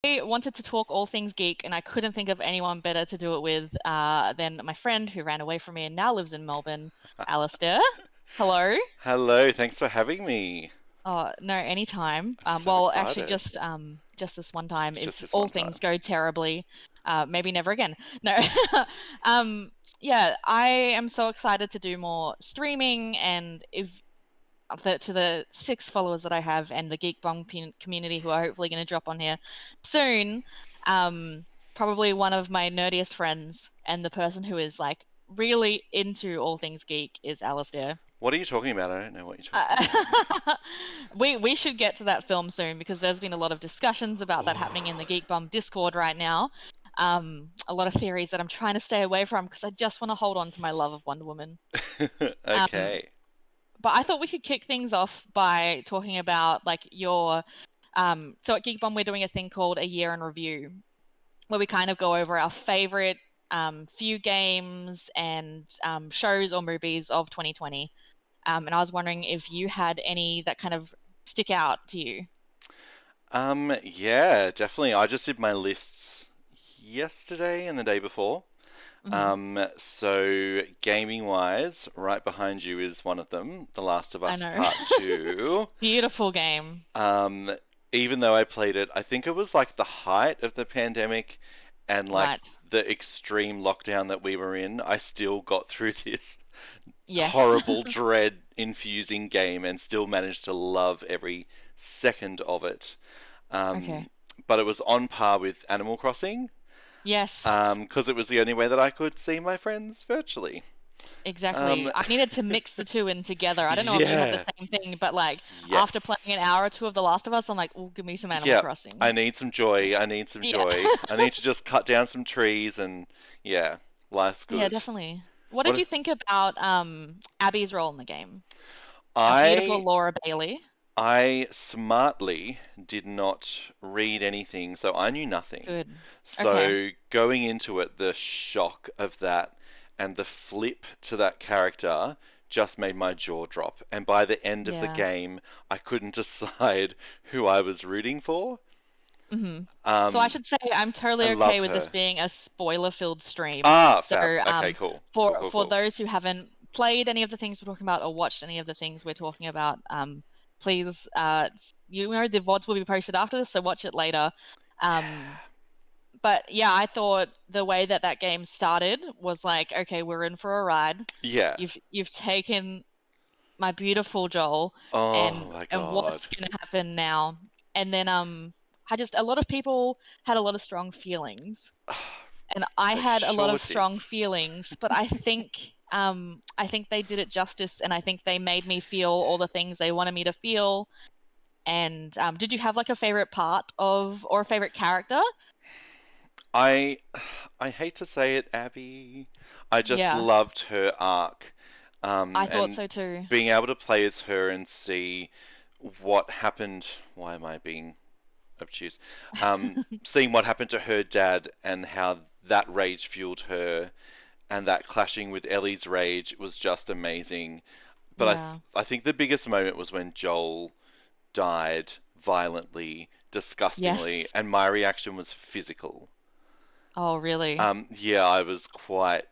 I wanted to talk all things geek, and I couldn't think of anyone better to do it with than my friend who ran away from me and now lives in Melbourne, Alistair. Hello. Hello, thanks for having me. Oh, no, anytime. I'm so Well, actually, excited. just this one time. It's just If this all one things time. go terribly, maybe never again. No. Um, yeah, I am so excited to do more streaming, and if to the 6 followers that I have and the GeekBomb community who are hopefully going to drop on here soon, um, probably one of my nerdiest friends and the person who is like really into all things geek is Alistair. What are you talking about? I don't know what you're talking about. Uh, we should get to that film soon because there's been a lot of discussions about that happening in the Oh. Geek Bomb Discord right now. A lot of theories that I'm trying to stay away from because I just want to hold on to my love of Wonder Woman. Um, Okay. but I thought we could kick things off by talking about like your so at Geek Bomb we're doing a thing called a year in review where we kind of go over our favorite few games and shows or movies of 2020. And I was wondering if you had any that kind of stick out to you. Yeah, definitely. I just did my lists yesterday and the day before. Hmm. So gaming wise, right behind you is one of them, The Last of I Us know. Part 2. Beautiful game. Um, Even though I played it, I think it was like the height of the pandemic and like Right. the extreme lockdown that we were in, I still got through this Yes. horrible dread infusing game and still managed to love every second of it. Okay. Um, but it was on par with Animal Crossing, Yes. because it was the only way that I could see my friends virtually. Exactly. Um, I needed to mix the two in together. I don't know if you had the yeah, same thing, but like after playing an yes. hour or two of The Last of Us, I'm like, oh, give me some Animal Yeah, I Crossing. need some joy. I need some Yeah. joy. I need to just cut down some trees and yeah, life's Yeah, good. definitely. What did What you think about Abby's role in the game? Our beautiful I Laura Bailey. I smartly did not read anything, so I knew nothing. Good. Okay. So going into it, the shock of that and the flip to that character just made my jaw drop. And by the end of the Yeah. game, I couldn't decide who I was rooting for. Hmm. So I Um, should say I'm I totally okay love with this her. being a spoiler-filled stream. Ah, So fab. Okay, cool. Cool, for cool, for cool. those who haven't played any of the things we're talking about or watched any of the things we're talking about, please you know the VODs will be posted after this, so watch it later. Um, but yeah, I thought the way that that game started was like, okay, we're in for a ride. Yeah. You've taken my beautiful Joel, Oh my and God. what's gonna happen now? And then I just a lot of people had a lot of strong feelings, and I They had a lot sure of did. strong feelings, but I think they did it justice, and I think they made me feel all the things they wanted me to feel. And did you have like a favorite part of or a favorite character? I I hate to say it, Abby. I just Yeah, loved her arc. I thought And so too. being able to play as her and see what happened. Why am I being obtuse? Seeing what happened to her dad and how that rage fueled her, and that clashing with Ellie's rage was just amazing. But Yeah. I think the biggest moment was when Joel died violently, disgustingly, Yes. and my reaction was physical. Oh, really? Yeah, I was quite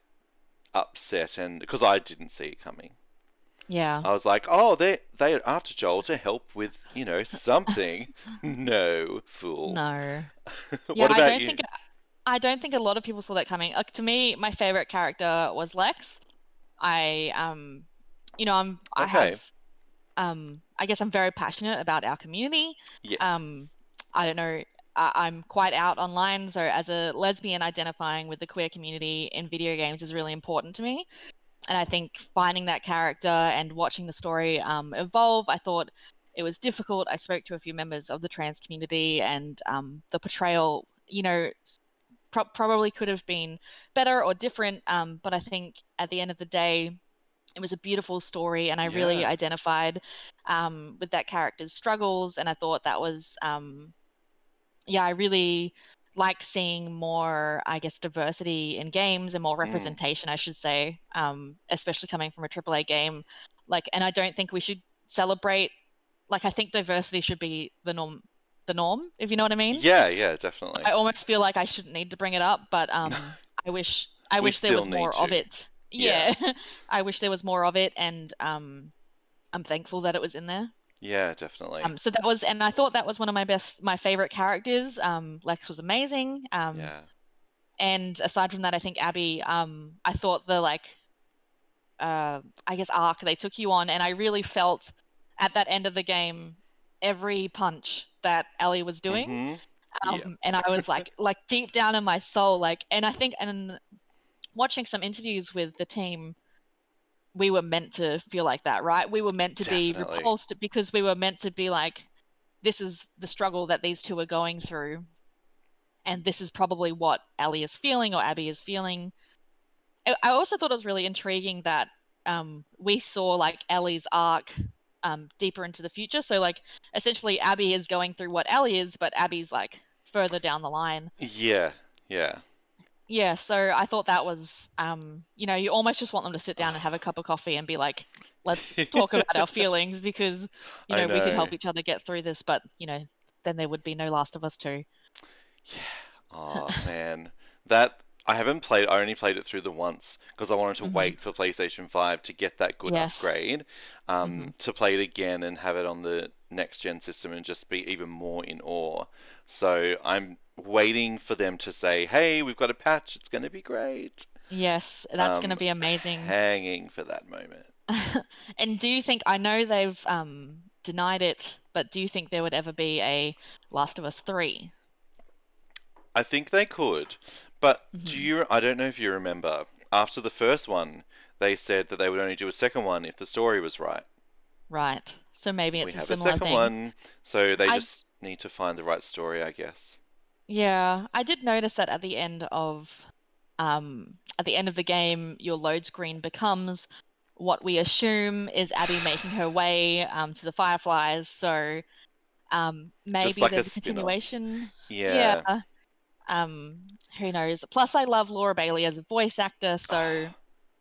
upset, and because I didn't see it coming. Yeah. I was like, oh, they're after Joel to help with, something. No, fool. No. Yeah, What about you? I don't think a lot of people saw that coming. Like to me, my favorite character was Lex. I I have Okay. I guess I'm very passionate about our community. Yeah. Um I don't know, I'm quite out online, so as a lesbian identifying with the queer community in video games is really important to me. And I think finding that character and watching the story evolve, I thought it was difficult. I spoke to a few members of the trans community, and the portrayal, probably could have been better or different. But I think at the end of the day, it was a beautiful story, and I really Yeah. identified with that character's struggles, and I thought that was, yeah, I really liked seeing more, I guess, diversity in games and more Mm. representation, I should say, especially coming from a AAA game. Like, and I don't think we should celebrate, like, I think diversity should be the norm, the norm, if you know what I mean. Yeah, yeah, definitely. I almost feel like I shouldn't need to bring it up, but I We wish there still was need more of to. it. Yeah. Yeah, I wish there was more of it, and I'm thankful that it was in there. Yeah, definitely. So that was, and I thought that was one of my favorite characters. Lex was amazing. Yeah. And aside from that, I think Abby, I thought the like, I guess arc they took you on, and I really felt at that end of the game every punch that Ellie was doing. Mm-hmm. Yeah. And I was like deep down in my soul, like, and I think, and watching some interviews with the team, we were meant to feel like that, right? We were meant to be Definitely. repulsed because we were meant to be like, this is the struggle that these two are going through, and this is probably what Ellie is feeling or Abby is feeling. I also thought it was really intriguing that we saw like Ellie's arc deeper into the future. So like essentially Abby is going through what Ellie is, but Abby's like further down the line. Yeah. Yeah. Yeah, so I thought that was you almost just want them to sit down and have a cup of coffee and be like, let's talk about our feelings because, I we could know. help each other get through this, but then there would be no Last of Us 2. Yeah. Oh man, that I haven't played. I only played it through the once because I wanted to Hmm. wait for PlayStation 5 to get that good Yes. upgrade, Hmm. to play it again and have it on the next gen system and just be even more in awe. So I'm waiting for them to say, "Hey, we've got a patch. It's going to be great." Yes, that's going to Um, be amazing. hanging for that moment. And do you think, I know they've denied it, but do you think there would ever be a Last of Us 3? I think they could, but Hmm. I don't know if you remember, after the first one, they said that they would only do a second one if the story was right. Right. So maybe We it's a have a similar second thing. one, so they I just need to find the right story, I guess. Yeah, I did notice that at the end of the game, your load screen becomes what we assume is Abby making her way to the Fireflies. So Just maybe like a there's a spin-off. continuation. Yeah. Yeah. Who knows? Plus, I love Laura Bailey as a voice actor, so Oh,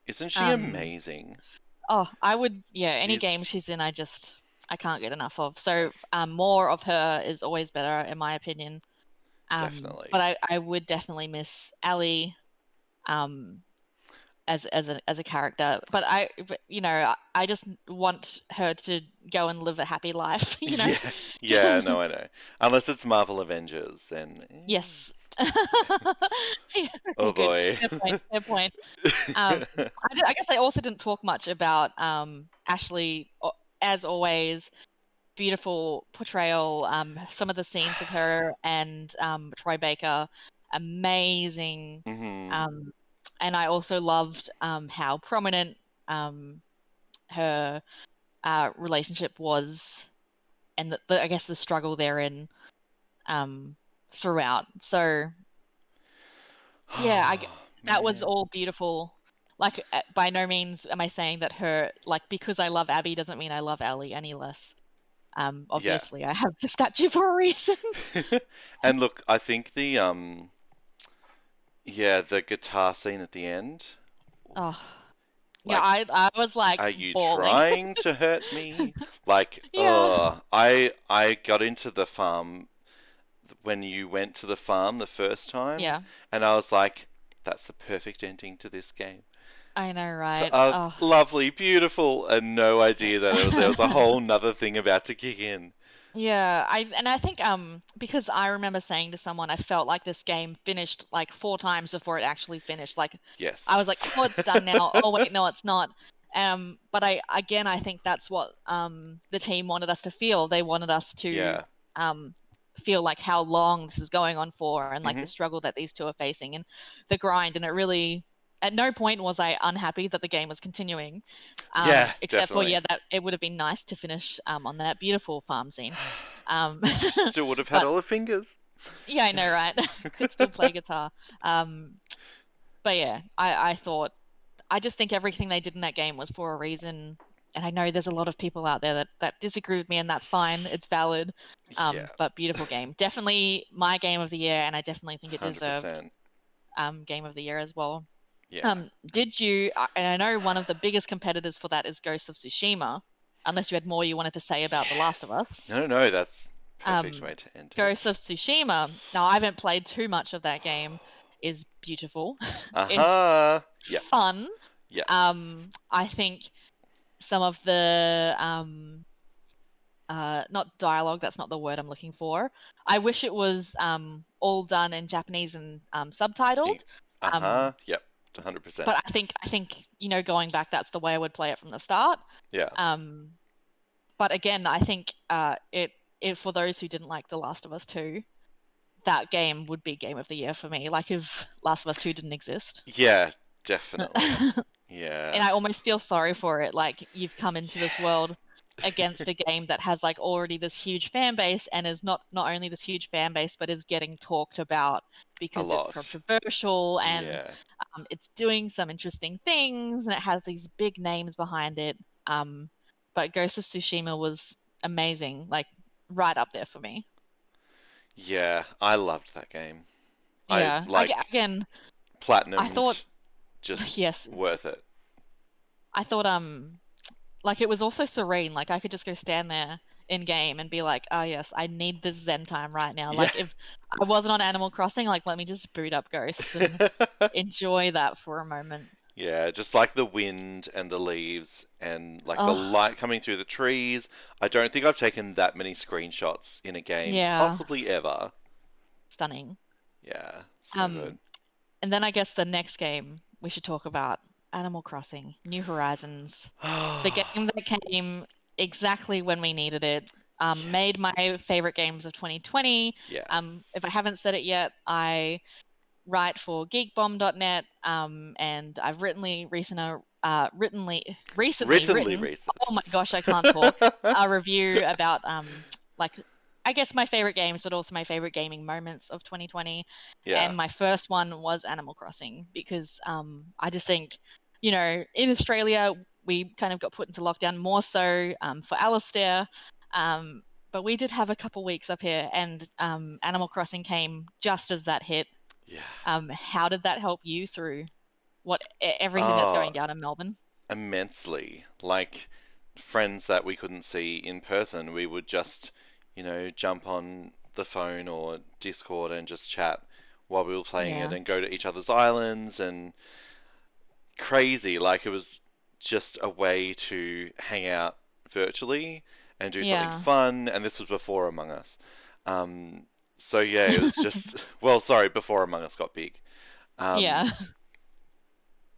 isn't she um, amazing? oh, I would, yeah, any game She's she's in, I can't get enough of. So more of her is always better, in my opinion. But definitely. I would definitely miss Ellie um, as a character. But I just want her to go and live a happy life. Yeah, yeah, no, I know. Unless it's Marvel Avengers, then Yes. Yeah, oh okay, good. boy. Fair point. Fair point. I guess I also didn't talk much about Ashley. As always, beautiful portrayal. Some of the scenes with her and Troy Baker, amazing. hmm Um, and I also loved how prominent um, her relationship was, and I guess the struggle therein um, throughout. So yeah, Oh, that was man. all beautiful. Like, by no means am I saying that because I love Abby doesn't mean I love Ellie any less. Yeah. Obviously, I have the statue for a reason. And look, I think the guitar scene at the end, Oh, yeah, like, I was like are you bawling. trying to hurt me? Like, Yeah, I got into the farm when you went to the farm the first time, yeah, and I was like, that's the perfect ending to this game. I know, So, right? Oh. lovely, beautiful, and no idea that there was a whole nother thing about to kick in. Yeah, I think because I remember saying to someone I felt like this game finished like 4 times before it actually finished. Like I was like, Yes. oh, it's done now. Oh wait, no, it's not. But I think that's what the team wanted us to feel. They wanted us to Yeah. um feel like how long this is going on for and like the hmm struggle that these two are facing and the grind. And it really, at no point was I unhappy that the game was continuing. Yeah, Except for, definitely. yeah, that it would have been nice to finish on that beautiful farm scene. Um, Still would have had but all the fingers. yeah, I know, right? Could still play guitar. Um, but yeah, I thought, I just think everything they did in that game was for a reason. And I know there's a lot of people out there that disagree with me, and that's fine. It's valid. Yeah, But beautiful game. Definitely my game of the year, and I definitely think it deserved 100%. game of the year as well. Yeah. Did you, and I know one of the biggest competitors for that is Ghost of Tsushima, unless you had more you wanted to say about The Last of Yes. Us. No, no, that's Perfect Um, way to end Ghost it. of Tsushima. Now, I haven't played too much of that game. Is beautiful. Is Uh-huh. Yep. fun. Yes. I think some of the not dialogue, that's not the word I'm looking for. I wish it was all done in Japanese and subtitled. Um, Uh-huh. Yep. 100%. but I think going back, that's the way I would play it from the start. Yeah. Um, but again, I think it for those who didn't like The Last of Us 2, that game would be Game of the Year for me. Like if Last of Us 2 didn't exist. Yeah, definitely. And Yeah. I almost feel sorry for it. Like you've come into this world against a game that has like already this huge fan base and is not only this huge fan base but is getting talked about A because it's lot. controversial and Yeah. it's doing some interesting things and it has these big names behind it. But Ghost of Tsushima was amazing, like right up there for me. Yeah, I loved that game. I Yeah, like again, I thought platinumed, just yes, worth it. I thought like it was also serene. Like I could just go stand there in game and be like, oh yes, I need this Zen time right now. Yeah. Like if I wasn't on Animal Crossing, like let me just boot up Ghosts and enjoy that for a moment. Yeah, just like the wind and the leaves and like the Oh, light coming through the trees. I don't think I've taken that many screenshots in a game, yeah, possibly ever. stunning. Yeah, so good. Um, and then I guess the next game we should talk about Animal Crossing, New Horizons, the game that came exactly when we needed it. Yeah. Made my favorite games of 2020. If I Yes. haven't said it yet, I write for GeekBomb.net, and I've recently Writtenly written. recent. Oh my gosh, I can't talk. A review about like I guess my favorite games, but also my favorite gaming moments of 2020. Yeah. And my first one was Animal Crossing because I just think, in Australia we kind of got put into lockdown more so for Alistair. Um, but we did have a couple weeks up here, and Animal Crossing came just as that hit. Yeah. How did that help you through everything that's Oh, going down in Melbourne? immensely. Like friends that we couldn't see in person, we would just, jump on the phone or Discord and just chat while we were playing it Yeah, and go to each other's islands and crazy. Like it was just a way to hang out virtually and do something yeah, fun. And this was before Among Us. Um, so yeah, it was just, well, sorry, before Among Us got big. yeah. Um,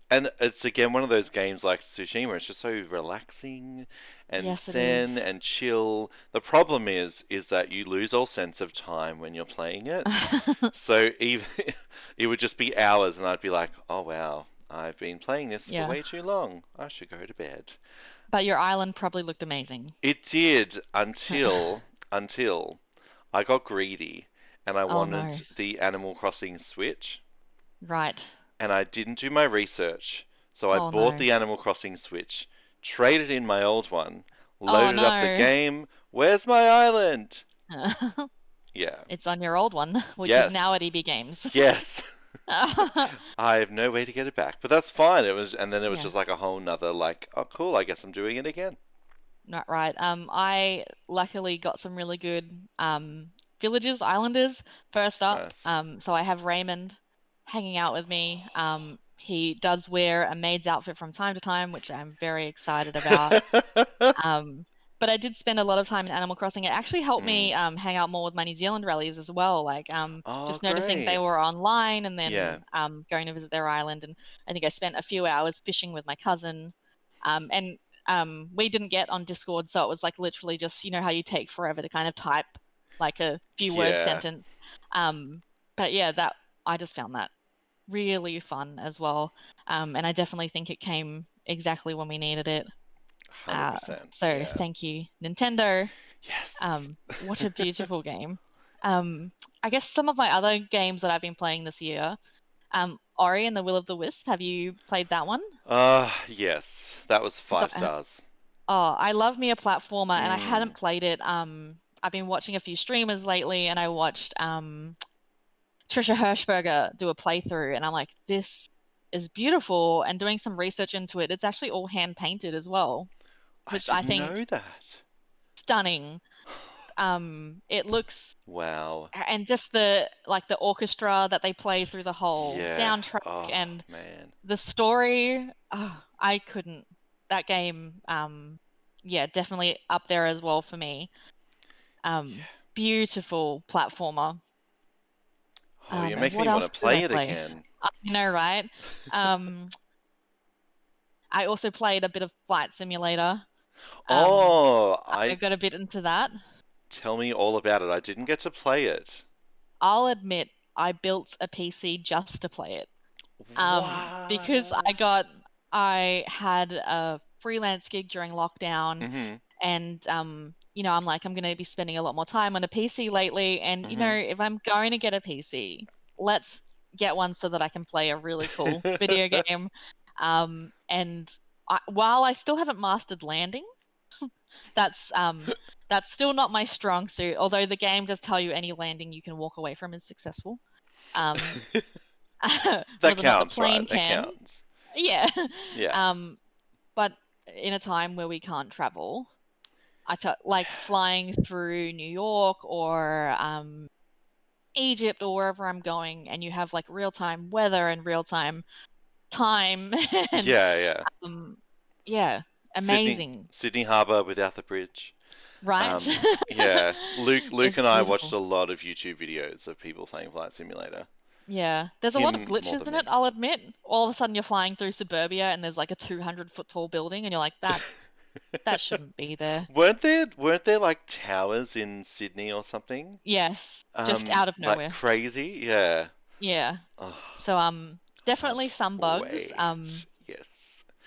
and it's again one of those games like Tsushima. It's just so relaxing and Yes, it is. zen and chill. The problem is that you lose all sense of time when you're playing it. So even it would just be hours, and I'd be like, "Oh wow, I've been playing this for Yeah, way too long. I should go to bed." but your island probably looked amazing. It did until I got greedy and I Oh no. wanted the Animal Crossing Switch, Right. and I didn't do my research. So I Oh bought no. the Animal Crossing Switch, traded in my old one, Oh loaded up the no. game. Where's my island? Yeah. It's on your old one, which is now Yes. at EB Games. Yes. I have no way to get it back, but that's fine. It was, and then it was Yeah, just like a whole nother like, oh cool, I guess I'm doing it again. not right. I luckily got some really good villagers, islanders first up. Nice. So I have Raymond hanging out with me. He does wear a maid's outfit from time to time, which I'm very excited about. Um, but I did spend a lot of time in Animal Crossing. It actually helped Mm. me hang out more with my New Zealand rallies as well. Like Oh, just noticing they great. were online and Yeah. then going to visit their island. And I think I spent a few hours fishing with my cousin. And we didn't get on Discord, so it was like literally just how you take forever to kind of type like a few word Yeah. sentence. Um, but yeah, that I just found that really fun as well. And I definitely think it came exactly when we needed it. Uh, 100%. so Yeah. thank you, Nintendo. Yes. What a beautiful game. I guess some of my other games that I've been playing this year, Ori and the Will of the Wisp. Have you played that one? Yes. That was So, 5 stars. I love me a platformer, and I hadn't Mm. played it. I've been watching a few streamers lately, and I watched Trisha Hirschberger do a playthrough, and I'm like, this is beautiful. And doing some research into it, it's actually all hand painted as well, I which I didn't think know that. stunning. It looks Wow. and just the like the orchestra that they play through the whole Yeah. soundtrack Oh, and man. the story. Oh, I couldn't. That game, yeah, definitely up there as well for me. Beautiful platformer. Oh, you're And making what me want else to did I play it play? again. You know, right? Um, I also played a bit of Flight Simulator. Um, Oh, I got a bit into that. tell me all about it. I didn't get to play it. I'll admit I built a PC just to play it. Because What? I had a freelance gig during lockdown, Mhm. and I'm like, I'm gonna be spending a lot more time on a PC lately, and Mhm. if I'm going to get a PC, let's get one so that I can play a really cool video game. And while I still haven't mastered landing, that's still not my strong suit. Although the game does tell you any landing you can walk away from is successful. Um, That whether or not the counts, plane right? That can, counts. yeah. Yeah. Um, but in a time where we can't travel, like flying through New York or Egypt or wherever I'm going, and you have like real time weather and real time, and Yeah, yeah. um, yeah, Sydney amazing, Sydney Harbour without the bridge. right? Yeah. Luke It's and I watched beautiful. a lot of YouTube videos of people playing Flight Simulator. Yeah, there's a lot of Him more glitches than in it, me. I'll admit. All of a sudden you're flying through suburbia and there's like a 200-foot tall building and you're like, that shouldn't be there. Weren't there like towers in Sydney or something? Yes, just out of Like nowhere. crazy? Yeah. Yeah. Oh, So definitely can't some bugs. wait. Yes.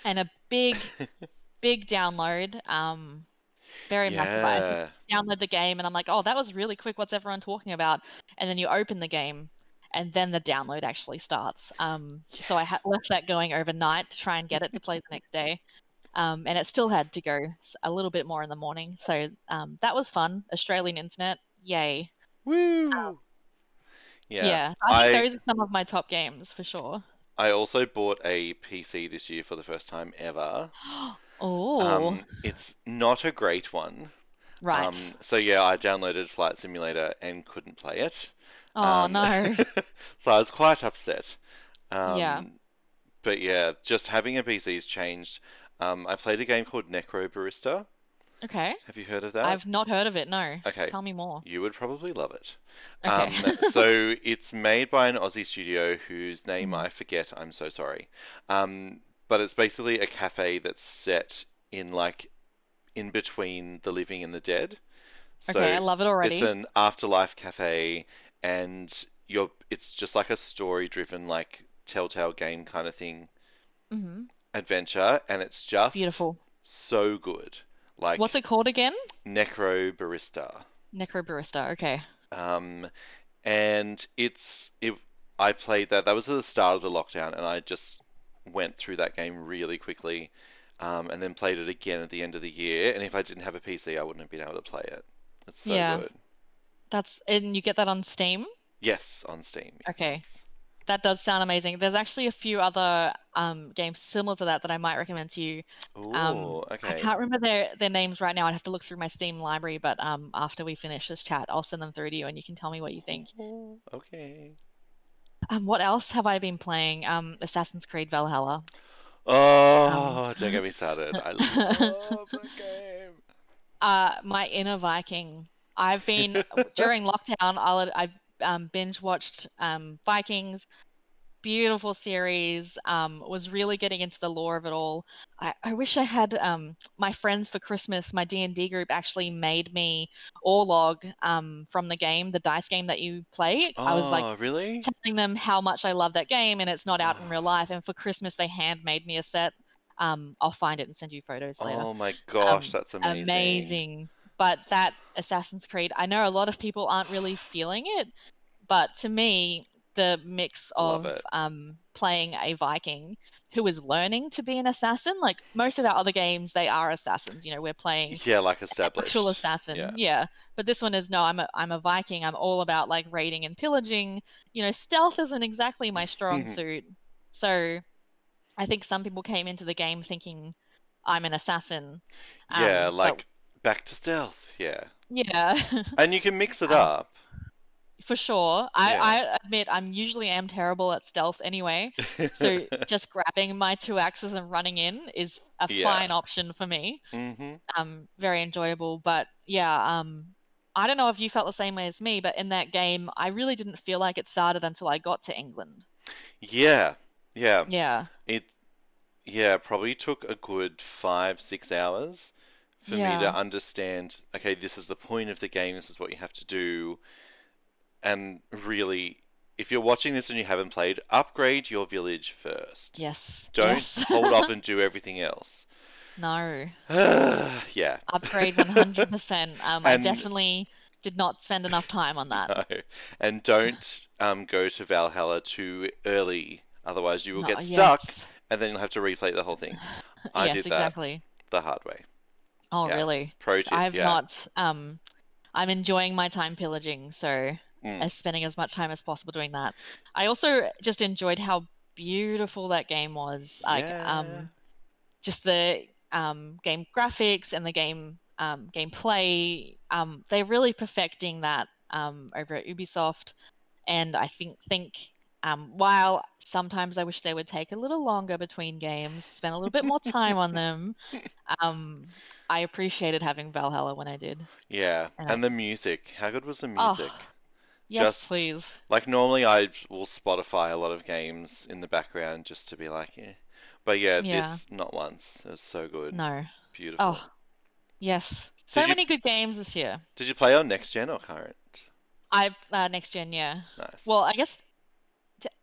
And a big download. Very massive. I Yeah. download the game and I'm like, oh, that was really quick. What's everyone talking about? And then you open the game and then the download actually starts. Yeah. So I left that going overnight to try and get it to play the next day. And it still had to go a little bit more in the morning. So that was fun. Australian internet, yay. Woo. Yeah. Yeah, I think I those are some of my top games for sure. I also bought a PC this year for the first time ever. Oh, It's not a great one. right. So yeah, I downloaded Flight Simulator and couldn't play it. Oh Um, no. so I was quite upset. Yeah. Um, but yeah, just having a PC has changed. I played a game called Necro Barista. Okay. Have you heard of that? I've not heard of it. No. Okay, Tell me more. you would probably love it. Okay. So it's made by an Aussie studio whose name Mhm. I forget. I'm so sorry. But it's basically a cafe that's set in like in between the living and the dead. Okay, So I love it it's already. an afterlife cafe, and it's just like a story-driven, like telltale game kind of thing, Hmm. adventure, and it's just Beautiful. so good. What's Like it called again? Necro Barista. Necrobarista. Okay. Um, and I played that. That was at the start of the lockdown, and I just went through that game really quickly, and then played it again at the end of the year. And if I didn't have a PC, I wouldn't have been able to play it. It's so Yeah. good. And you get that on Steam? Yes, on Steam. Okay. Yes. That does sound amazing. There's actually a few other games similar to that that I might recommend to you. Oh, I okay. can't remember their names right now. I'd have to look through my Steam library, but after we finish this chat, I'll send them through to you and you can tell me what you think. Oh, okay. What else have I been playing? Assassin's Creed Valhalla. Um, Oh, don't get me started. I love that game. my inner Viking. I've been during lockdown. I've binge watched Vikings. Beautiful series. Was really getting into the lore of it all. I wish I had my friends for Christmas. My D&D group actually made me Orlog from the game, the dice game that you play. I was like Oh, really? telling them how much I love that game, and it's not out in real Oh, life. And for Christmas, they handmade me a set. I'll find it and send you photos later. oh my gosh, that's amazing. Amazing. But that Assassin's Creed, I know a lot of people aren't really feeling it, but to me, the mix Love of it. playing a Viking who is learning to be an assassin, like most of our other games, they are assassins. We're playing Yeah, like actual established. assassin, Yeah. yeah. But this one is no, I'm a Viking. I'm all about like raiding and pillaging. Stealth isn't exactly my strong suit, so I think some people came into the game thinking I'm an assassin. Yeah, But like Back to stealth, yeah. Yeah. And you can mix it Um, up. for sure. Yeah. I admit I'm usually am terrible at stealth anyway, so just grabbing my two axes and running in is a Yeah. fine option for me. hmm Very enjoyable. But yeah, I don't know if you felt the same way as me, but in that game, I really didn't feel like it started until I got to England. Yeah. Yeah. Yeah. It yeah, probably took a good 5, 6 hours for me to Yeah. understand, okay, this is the point of the game, this is what you have to do. And really, if you're watching this and you haven't played, upgrade your village first. Yes. Don't Yes. hold off and do everything else. No. Yeah. Upgrade 100%. I And definitely did not spend enough time on that. no, and don't go to Valhalla too early, otherwise you will No, get stuck, yes. and then you'll have to replay the whole thing. I Yes, did that exactly. the hard way. Oh, Yeah. really? Pro tip. I've Yeah. not, I'm enjoying my time pillaging, so Mm. as spending as much time as possible doing that. I also just enjoyed how beautiful that game was. Like, Yeah. just the game graphics and the game gameplay. They're really perfecting that over at Ubisoft, and I think while sometimes I wish they would take a little longer between games, spend a little bit more time on them. Um, I appreciated having Valhalla when I did, Yeah. and And the music. How good was the oh music? yes, Just please, like normally I will Spotify a lot of games in the background just to be like, yeah. But yeah, yeah, this not once. It was so good. no, Beautiful. oh yes, Did so you many good games this year. did you play on next gen or current? I next gen, yeah. Nice. Well, I guess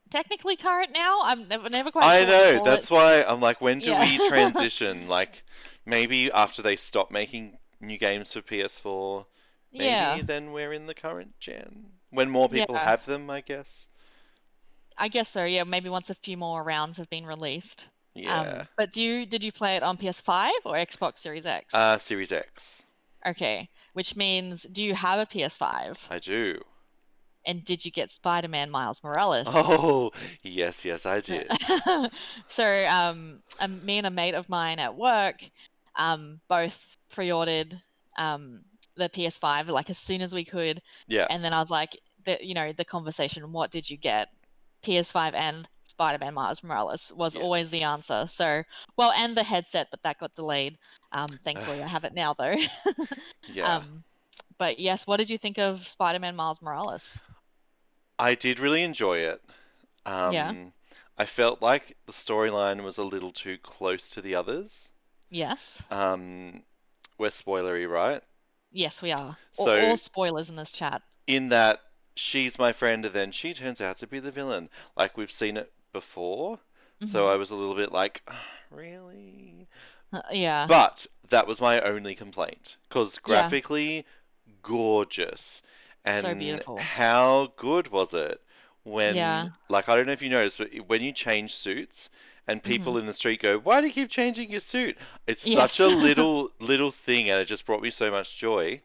technically current now. I'm never quite I sure what to know, call it. that's why I'm like, when do Yeah. we transition? Like, maybe after they stop making new games for PS4, maybe Yeah. then we're in the current gen. When more people Yeah. have them, I guess. I guess so. Yeah, maybe once a few more rounds have been released. Yeah. But did you play it on PS5 or Xbox Series X? Series X. Okay, which means do you have a PS5? I do. And did you get Spider-Man Miles Morales? Oh, yes, yes, I did. So, me and a mate of mine at work, both pre-ordered the PS5 like as soon as we could, Yeah. and then I was like, the conversation, what did you get? PS5 and Spider-Man Miles Morales was Yes. always the answer. So, well, and the headset, but that got delayed. Thankfully, I have it now though. Yeah. Um, but yes, what did you think of Spider-Man Miles Morales? I did really enjoy it. Yeah. Um, I felt like the storyline was a little too close to the others. Yes. Um, we're spoilery, right? Yes, we are. So, All spoilers in this chat. in that she's my friend and then she turns out to be the villain. Like, we've seen it before. So Hmm. I was a little bit like, really? Yeah. But that was my only complaint. Because Yeah. graphically, gorgeous. So And beautiful. how good was it when, Yeah. like, I don't know if you noticed, but when you change suits and people Hmm. in the street go, "Why do you keep changing your suit?" It's such Yes. a little thing, and it just brought me so much joy.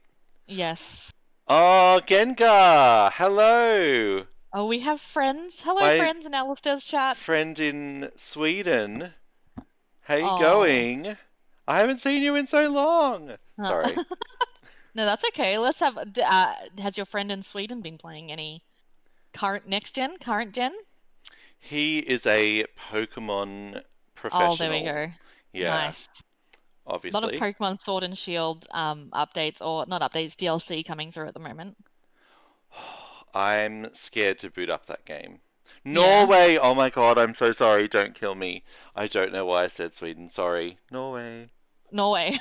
Yes. Oh, Gengar! Hello! Oh, we have friends. Hello, My friends in Alistair's chat. friend in Sweden. How you Oh. going? I haven't seen you in so long. Uh, Sorry. no, that's okay. Has your friend in Sweden been playing any current gen? He is a Pokemon Oh, there we professional. go. Yeah, Nice. A lot of obviously. Pokemon Sword and Shield updates or not updates, DLC coming through at the moment. I'm scared to boot up that game. Yeah. Norway! Oh my god, I'm so sorry. Don't kill me. I don't know why I said Sweden. Sorry. Norway. Norway.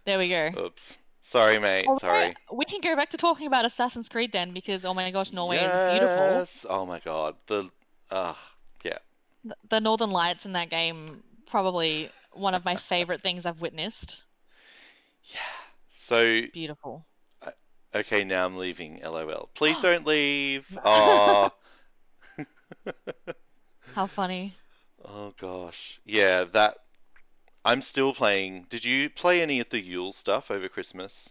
There we go. Oops. Sorry, mate. Although Sorry. we can go back to talking about Assassin's Creed then, because oh my gosh, Norway is beautiful. Yes. Oh my god. Uh, yeah. The Northern Lights in that game, probably one of my favorite things I've witnessed. Yeah. So, Beautiful. uh, okay, now I'm leaving. LOL. Please don't leave. Oh. How funny. Oh gosh. Yeah, that I'm still playing. Did you play any of the Yule stuff over Christmas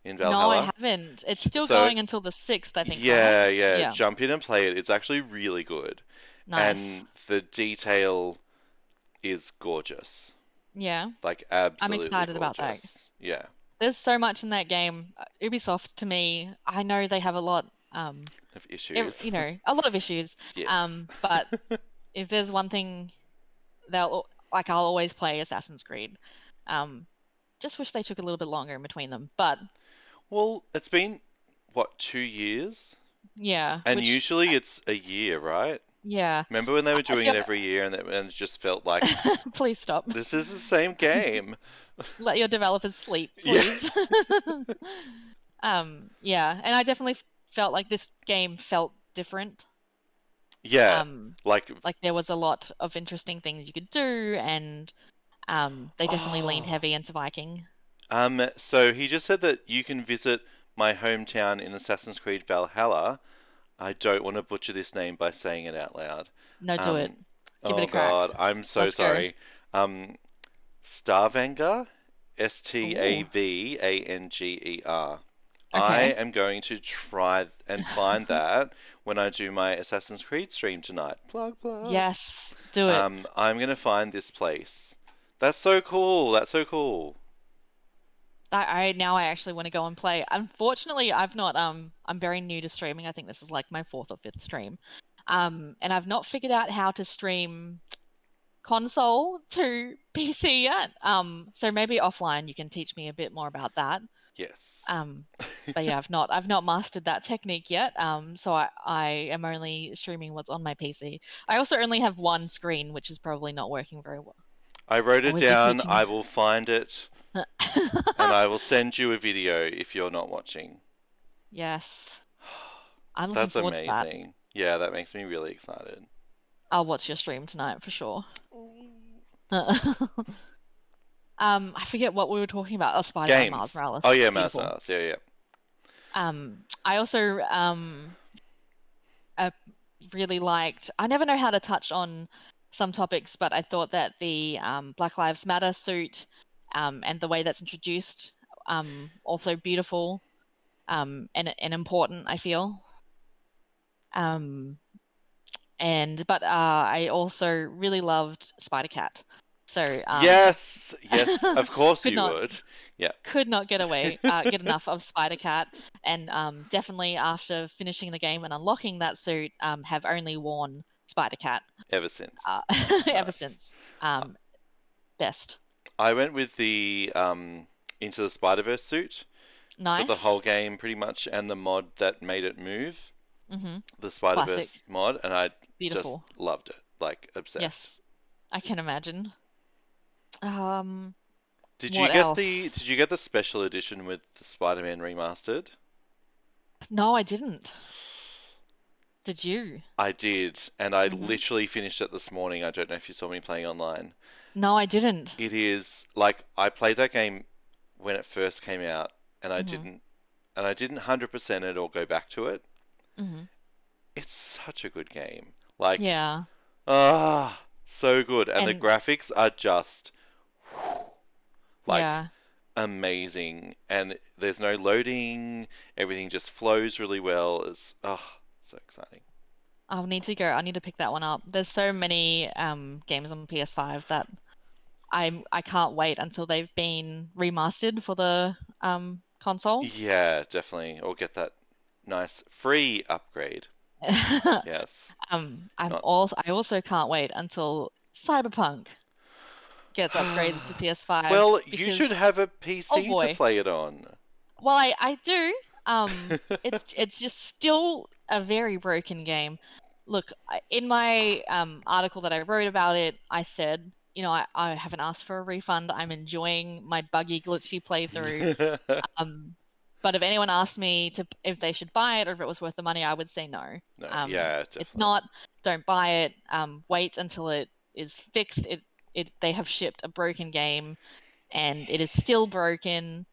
in No, I Valhalla? haven't. It's still So, going until the 6th, I think, right? yeah, yeah, Yeah. jump in and play it. It's actually really good. Nice. And the detail is gorgeous. Yeah. Like I'm absolutely excited about that. gorgeous. Yeah. There's so much in that game. Ubisoft, to me, I know they have a lot, Of issues. a lot of issues. Yes. But if there's one thing I'll always play Assassin's Creed. Um, just wish they took a little bit longer in between them. But Well, it's been, what, 2 years? yeah, And which usually it's a year, right? yeah, Remember when they were I doing feel it every year and it just felt like please stop. this is the same game? Let your developers sleep, Yeah. please. Yeah, and I definitely felt like this game felt different. Yeah. Um, Like, like there was a lot of interesting things you could do, and they definitely leaned oh. heavy into Viking. So he just said that you can visit my hometown in Assassin's Creed Valhalla. I don't want to butcher this name by saying it out loud. No, do it. Um, Give it oh a crack. God, I'm so Let's go. sorry. Um, Stavanger, Oh, Stavanger. I okay. am going to try and find that when I do my Assassin's Creed stream tonight. Plug, plug. Yes, do it. I'm gonna find this place. That's so cool. That's so cool. I now I actually want to go and play. Unfortunately, I've not I'm very new to streaming. I think this is like my fourth or fifth stream. And I've not figured out how to stream console to PC yet. So maybe offline you can teach me a bit more about that. Yes. Um, but yeah, I've not mastered that technique yet. So I am only streaming what's on my PC. I also only have one screen, which is probably not working very well. I wrote I it will be down. teaching. I will find it and I will send you a video if you're not watching. Yes, I'm looking That's forward to that. amazing. Yeah, that makes me really excited. I'll watch your stream tonight for sure. I forget what we were talking about. Oh, Spider-Man Miles Games. Oh Morales. yeah, Mouse Beautiful. Mouse. Yeah, yeah. I also uh, really liked. I never know how to touch on some topics, but I thought that the Black Lives Matter suit and the way that's introduced also beautiful and important. I feel. Um, but I also really loved Spider Cat. So Yes, yes. Of course could you not would. Yeah, get enough of Spider Cat, and definitely after finishing the game and unlocking that suit, have only worn Spider Cat ever since. uh, ever Nice. since. Best. I went with the Into the Spider-Verse suit for the Nice. whole game pretty much, and the mod that made it move, the Classic. Spider-Verse mod, and I just Beautiful. loved it, like obsessed. Yes, I can imagine. Um, Did you what get else? the special edition with the Spider-Man remastered? No, I didn't. Did you? I did, and I hmm literally finished it this morning. I don't know if you saw me playing online. No, I didn't. It is like I played that game when it first came out, and hmm I didn't 100% it or go back to it. hmm It's such a good game. Like, Yeah. so good, and the And graphics are just like yeah, amazing, and there's no loading. Everything just flows really well. It's so exciting. I'll need to go. I need to pick that one up. There's so many games on PS5 that I can't wait until they've been remastered for the console. Yeah, definitely. Or get that nice free upgrade. Yes. Not. I also can't wait until Cyberpunk gets upgraded to PS5 Well, you because should have a oh PC to boy. play it on. Well, I do. It's just still a very broken game. Look, in my article that I wrote about it, I said, I haven't asked for a refund. I'm enjoying my buggy, glitchy playthrough. Um, but if anyone asked me if they should buy it or if it was worth the money, I would say no. No, yeah, It's definitely. not. Don't buy it. Wait until it is fixed. They have shipped a broken game and it is still broken.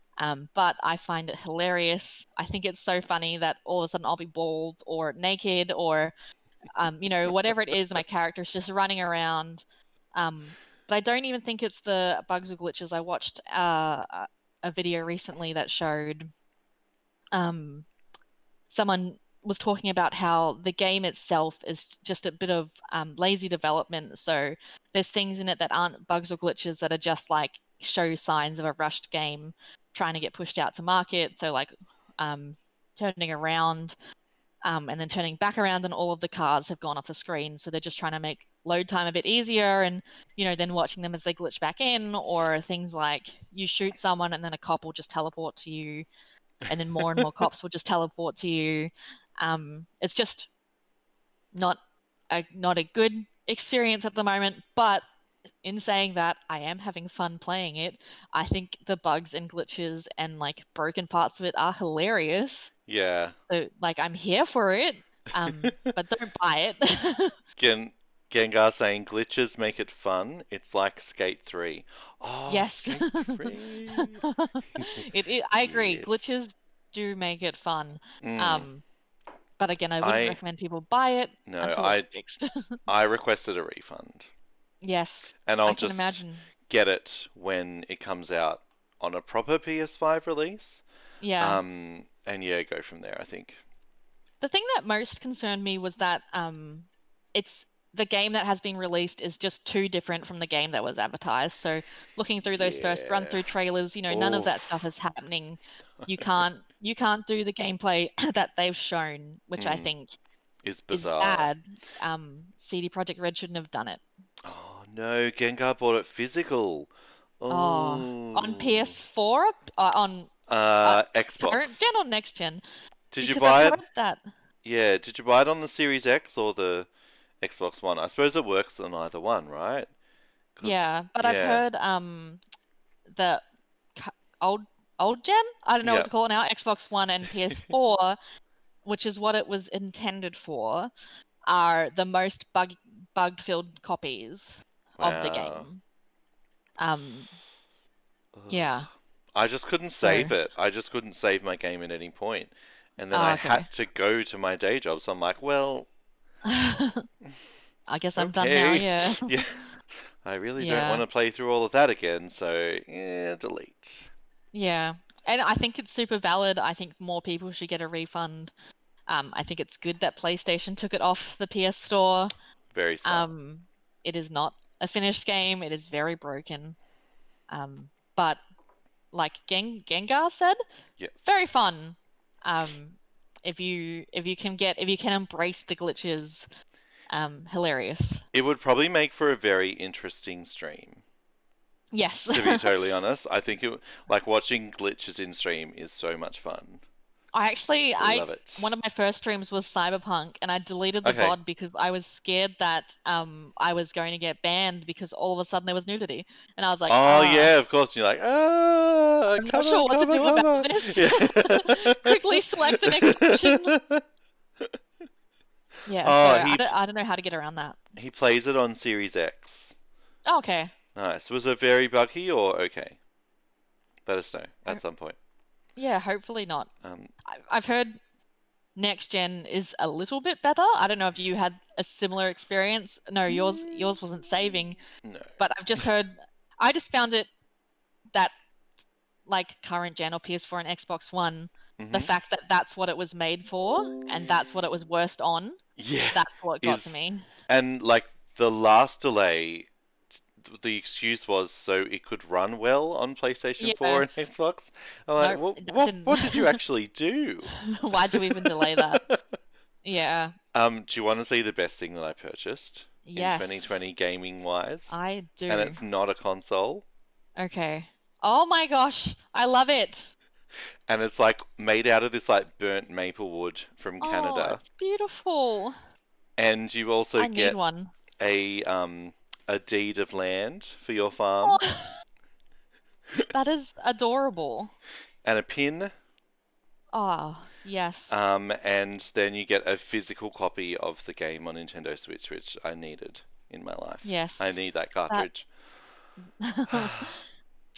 But I find it hilarious. I think it's so funny that all of a sudden I'll be bald or naked or, whatever it is, my character's just running around. But I don't even think it's the bugs or glitches. I watched a video recently that showed um, someone was talking about how the game itself is just a bit of lazy development. So there's things in it that aren't bugs or glitches that are just like show signs of a rushed game. trying to get pushed out to market. So like turning around and then turning back around, and all of the cars have gone off the screen. So they're just trying to make load time a bit easier, and then watching them as they glitch back in, or things like you shoot someone and then a cop will just teleport to you, and then more and more cops will just teleport to you. It's just not a good experience at the moment, but in saying that, I am having fun playing it. I think the bugs and glitches and like broken parts of it are hilarious. Yeah. So like I'm here for it. But don't buy it. Gen Gengar saying glitches make it fun. It's like Skate 3. Oh, Yes. Skate 3. I agree. Yes. Glitches do make it fun. Mm. Um, but again, I wouldn't I recommend people buy it no, until it's I fixed. I requested a refund, Yes, and I I'll can just imagine. get it when it comes out on a proper PS5 release. Yeah. And yeah, go from there, I think. The thing that most concerned me was that it's the game that has been released is just too different from the game that was advertised. So looking through those first run Yeah. through trailers, none of Oh, that stuff is happening. You can't do the gameplay that they've shown, which I mm, think is is bizarre. bad. CD Projekt Red shouldn't have done it. Oh no, Gengar bought it physical. Oh, on Oh. PS4, uh, current Xbox. gen or next gen? Did you Because I've buy it? heard that. Yeah, did you buy it on the Series X or the Xbox One? I suppose it works on either one, right? Because, Yeah, but I've yeah, heard the cu- old old gen, I don't know what yeah. to call it now, Xbox One and PS4, which is what it was intended for, are the most bugged filled copies of the Wow. game. Um, Ugh. yeah. I just couldn't So, save it. I just couldn't save my game at any point. And then I okay. had to go to my day job, so I'm like, well, I guess I'm done now, okay. yeah. Yeah, I really don't want Yeah. to play through all of that again, so yeah, delete. Yeah. And I think it's super valid. I think more people should get a refund. I think it's good that PlayStation took it off the PS Store. Very smart. Um, it is not a finished game. It is very broken. But like Gengar said, Yes. very fun. Um, if you can embrace the glitches, hilarious. It would probably make for a very interesting stream. Yes. To be totally honest, I think like watching glitches in stream is so much fun. I Love it. one of my first streams was Cyberpunk, and I deleted the Okay. VOD because I was scared that I was going to get banned because all of a sudden there was nudity, and I was like, Oh yeah, of course. You're like, ah, I'm not cover, sure what to cover, do about cover. this. Yeah. Quickly select the next option. Yeah, so Oh, I don't know how to get around that. he plays it on Series X. Oh, okay. Nice. Was it very buggy or okay? Let us know Ho- at some point. Yeah, hopefully not. Um, I've heard next gen is a little bit better. I don't know if you had a similar experience. No, yours wasn't saving, no. but I just found it that like current gen or PS4 and Xbox One, the Mhm. fact that that's what it was made for and that's what it was worst on, Yeah. that's what got to Is me. and like the last delay, the excuse was so it could run well on PlayStation 4 Yeah, and Xbox. I'm like, no, what, that what, didn't. what did you actually do? Why'd you even delay that? Yeah, Do you want to see the best thing that I purchased in yes, 2020 gaming wise? I And do. it's not a console, Okay. Oh my gosh, I love it. and it's like made out of this like burnt maple wood from Oh, Canada. it's beautiful. And you also I need get one. a um a deed of land for your Oh, farm that is adorable. and a pin. Oh, yes. And then you get a physical copy of the game on Nintendo Switch, which I needed in my life. I Yes. need that That cartridge.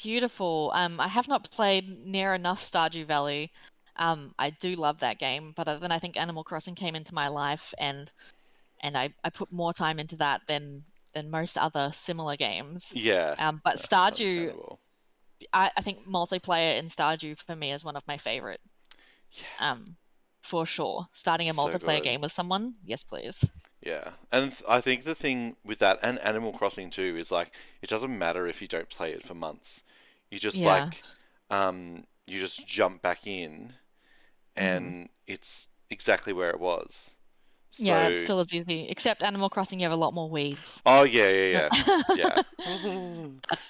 beautiful. I have not played near enough Stardew Valley. I do love that game, but then I think Animal Crossing came into my life, and I put more time into that than most other similar games. Yeah, But no, Stardew, understandable. I think multiplayer in Stardew for me is one of my favorite. Yeah, Um, for sure. Starting a so multiplayer good. game with someone, yes, please. Yeah, and I think the thing with that and Animal Crossing too is like it doesn't matter if you don't play it for months. You just Yeah. like you just jump back in Hmm. and it's exactly where it was. Yeah, it's So, still as easy. Except Animal Crossing, you have a lot more weeds. oh yeah.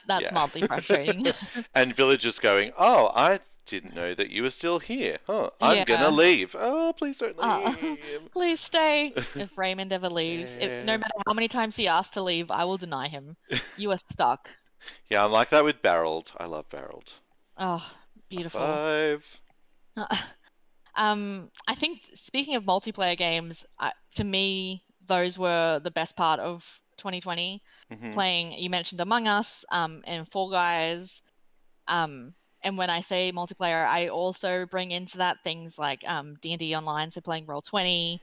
That's Yeah. mildly frustrating. And villagers going, "Oh, I didn't know that you were still here. Huh, I'm gonna Yeah. leave. Oh, please don't Uh, leave." please stay. If Raymond ever leaves, no Yeah. matter how many times he asks to leave, I will deny him. You are stuck. Yeah, I'm like that with Barreled. I love Barreled. Oh, High beautiful. five. I think speaking of multiplayer games, to me, those were the best part of 2020. Hmm. Playing, you mentioned Among Us, and Fall Guys. Um, and when I say multiplayer, I also bring into that things like D&D Online, so playing Roll20.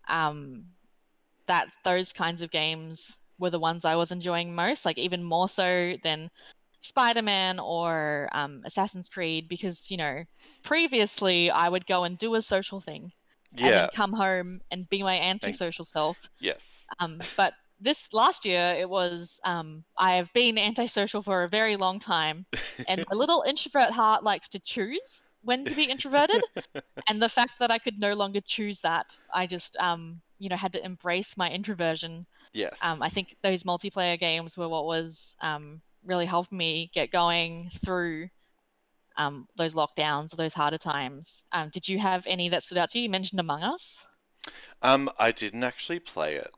Um, that those kinds of games were the ones I was enjoying most, like even more so than Spider-Man or Assassin's Creed, because, previously I would go and do a social thing and then Yeah. come home and be my And antisocial self. yes. But this last year, it was I have been antisocial for a very long time, and my little introvert heart likes to choose when to be introverted, and the fact that I could no longer choose that, I just had to embrace my introversion. Yes. I think those multiplayer games were what was really helping me get going through those lockdowns or those harder times. Did you have any that stood out to you? You mentioned Among Us. I didn't actually play it.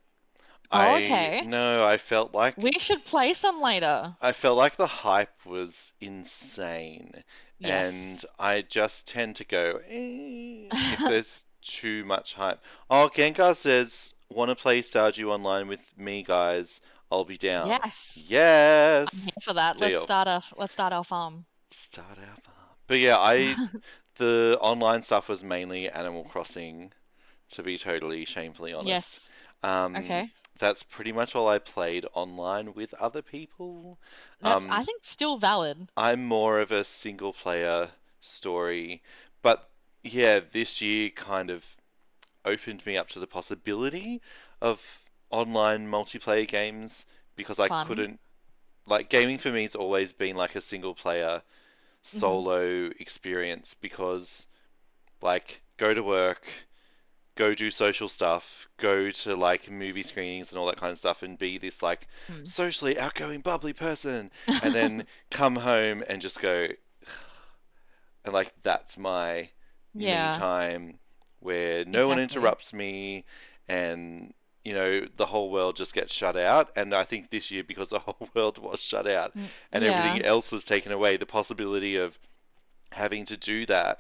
Oh, I okay. no, We should play some later. I felt like the hype was insane, Yes. and I just tend to go if there's too much hype. Oh, Gengar says, "Want to play Stardew Online with me, guys? I'll be down." Yes. Yes, I'm here for that. deal. Let's start our farm. Start our farm. But yeah, I the online stuff was mainly Animal Crossing, to be totally shamefully honest. Yes. Um, Okay. that's pretty much all I played online with other people. That's, Um, I think, still valid. I'm more of a single player story, but yeah, this year kind of opened me up to the possibility of online multiplayer games because I Fun. couldn't, like, gaming for me has always been like a single player Hmm. solo experience because, like, go to work, go do social stuff, go to like movie screenings and all that kind of stuff, and be this like Hmm. socially outgoing, bubbly person, and then come home and just go, and like that's my me Yeah, time where no one exactly. interrupts me, and the whole world just gets shut out. And I think this year, because the whole world was shut out and Yeah. everything else was taken away, the possibility of having to do that.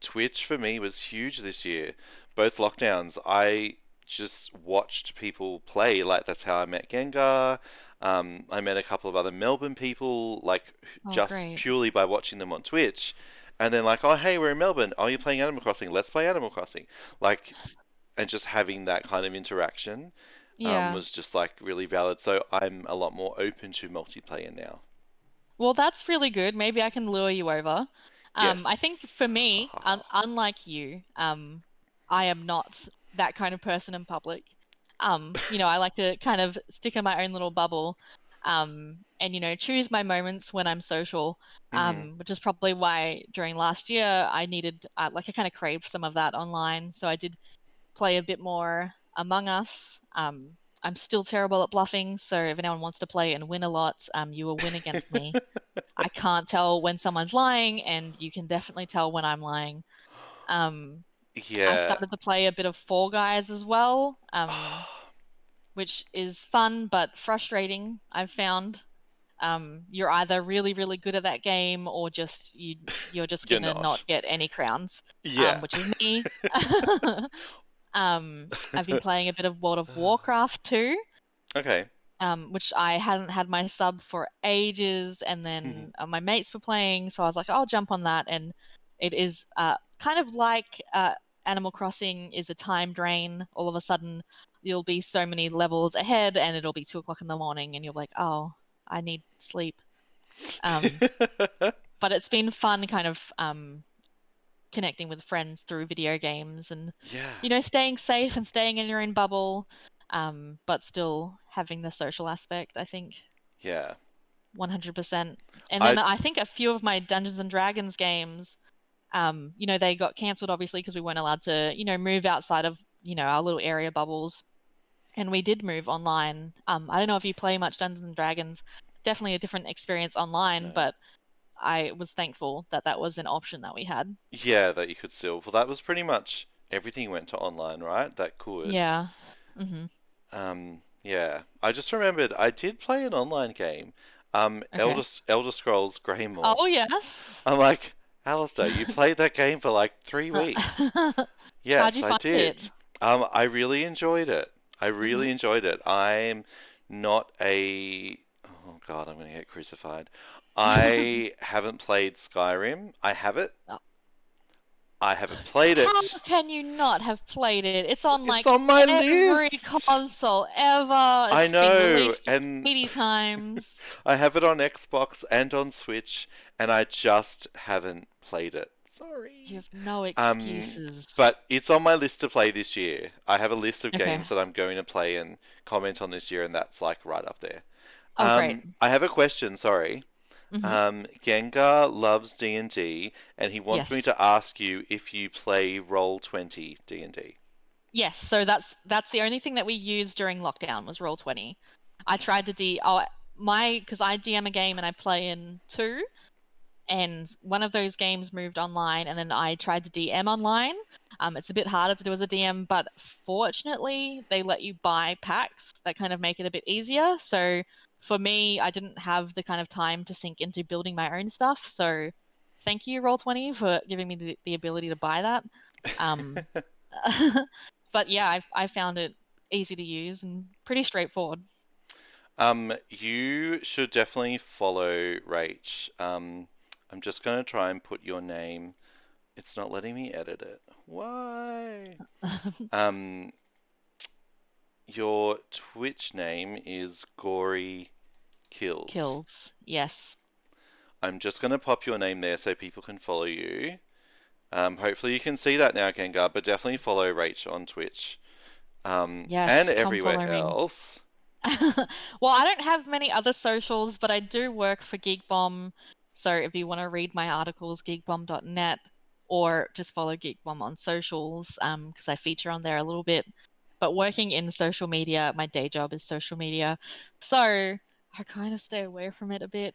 Twitch for me was huge this year. Both lockdowns, I just watched people play. Like that's how I met Gengar. I met a couple of other Melbourne people, like Oh, just great. purely by watching them on Twitch. And then like, oh hey, we're in Melbourne. Oh, you're playing Animal Crossing. Let's play Animal Crossing. Like, and just having that kind of interaction Yeah. was just like really valid. So I'm a lot more open to multiplayer now. Well, that's really good. Maybe I can lure you over. I think Yes. for me, unlike you, I am not that kind of person in public. I like to kind of stick in my own little bubble, and choose my moments when I'm social. Hmm. Which is probably why during last year I needed, like, I kind of craved some of that online. So I did play a bit more Among Us. I'm still terrible at bluffing, so if anyone wants to play and win a lot, you will win against me. I can't tell when someone's lying, and you can definitely tell when I'm lying. Um, I Yeah. started to play a bit of Fall Guys as well, which is fun but frustrating, I've found. You're either really, really good at that game, or you're just You're gonna not. not get any crowns, Yeah. which is me. I've been playing a bit of World of Warcraft too, Okay. which I hadn't had my sub for ages, and then my mates were playing, so I was like, I'll jump on that, and it is kind of like Animal Crossing is a time drain. All of a sudden, you'll be so many levels ahead, and it'll be 2 o'clock in the morning, and you're like, oh, I need sleep. Um, but it's been fun, kind of connecting with friends through video games, and Yeah. staying safe and staying in your own bubble, but still having the social aspect, I think. Yeah. 100%. And then I I think a few of my Dungeons and Dragons games, they got cancelled obviously because we weren't allowed to, move outside of, our little area bubbles. And we did move online. I don't know if you play much Dungeons and Dragons. Definitely a different experience online, no. but I was thankful that that was an option that we had. Yeah, that you could still. Well, that was pretty much everything went to online, right? That could. Yeah. hmm Yeah. I just remembered I did play an online game. Okay. Elder Scrolls Greymore. Oh, yes. I'm like, Alistair, you played that game for like 3 weeks. How'd you Yes, I find it? did. I really enjoyed it. I hmm really enjoyed it. I'm not a. Oh God, I'm gonna get crucified. I haven't played Skyrim. I have it. I haven't played How it. can you not have played it? It's on It's like on my every list. console ever. I It's been know, released and 80 times. I have it on Xbox and on Switch, and I just haven't played it. You Sorry. have no Um, excuses. but it's on my list to play this year. I have a list of Okay. games that I'm going to play and comment on this year, and that's like right up there. Oh, great. I have a question, sorry. hmm Gengar loves D&D, and he wants me Yes. to ask you if you play Roll20 D&D. Yes. So that's the only thing that we used during lockdown was Roll20. I tried to because I DM a game and I play in two, and one of those games moved online, and then I tried to DM online. It's a bit harder to do as a DM, but fortunately, they let you buy packs that kind of make it a bit easier. So for me, I didn't have the kind of time to sink into building my own stuff. So thank you, Roll20, for giving me the ability to buy that. Um, but yeah, I found it easy to use and pretty straightforward. You should definitely follow Rach. I'm just going to try and put your name. It's not letting me edit it. Why? Um, your Twitch name is Gory Kills. Kills. Yes. I'm just going to pop your name there so people can follow you. Hopefully you can see that now, Gengar, but definitely follow Rach on Twitch. And Yes, come everywhere follow me. else. Well, I don't have many other socials, but I do work for GeekBomb. So if you want to read my articles, geekbomb.net, or just follow GeekBomb on socials, because I feature on there a little bit. But working in social media, my day job is social media. So I kind of stay away from it a bit.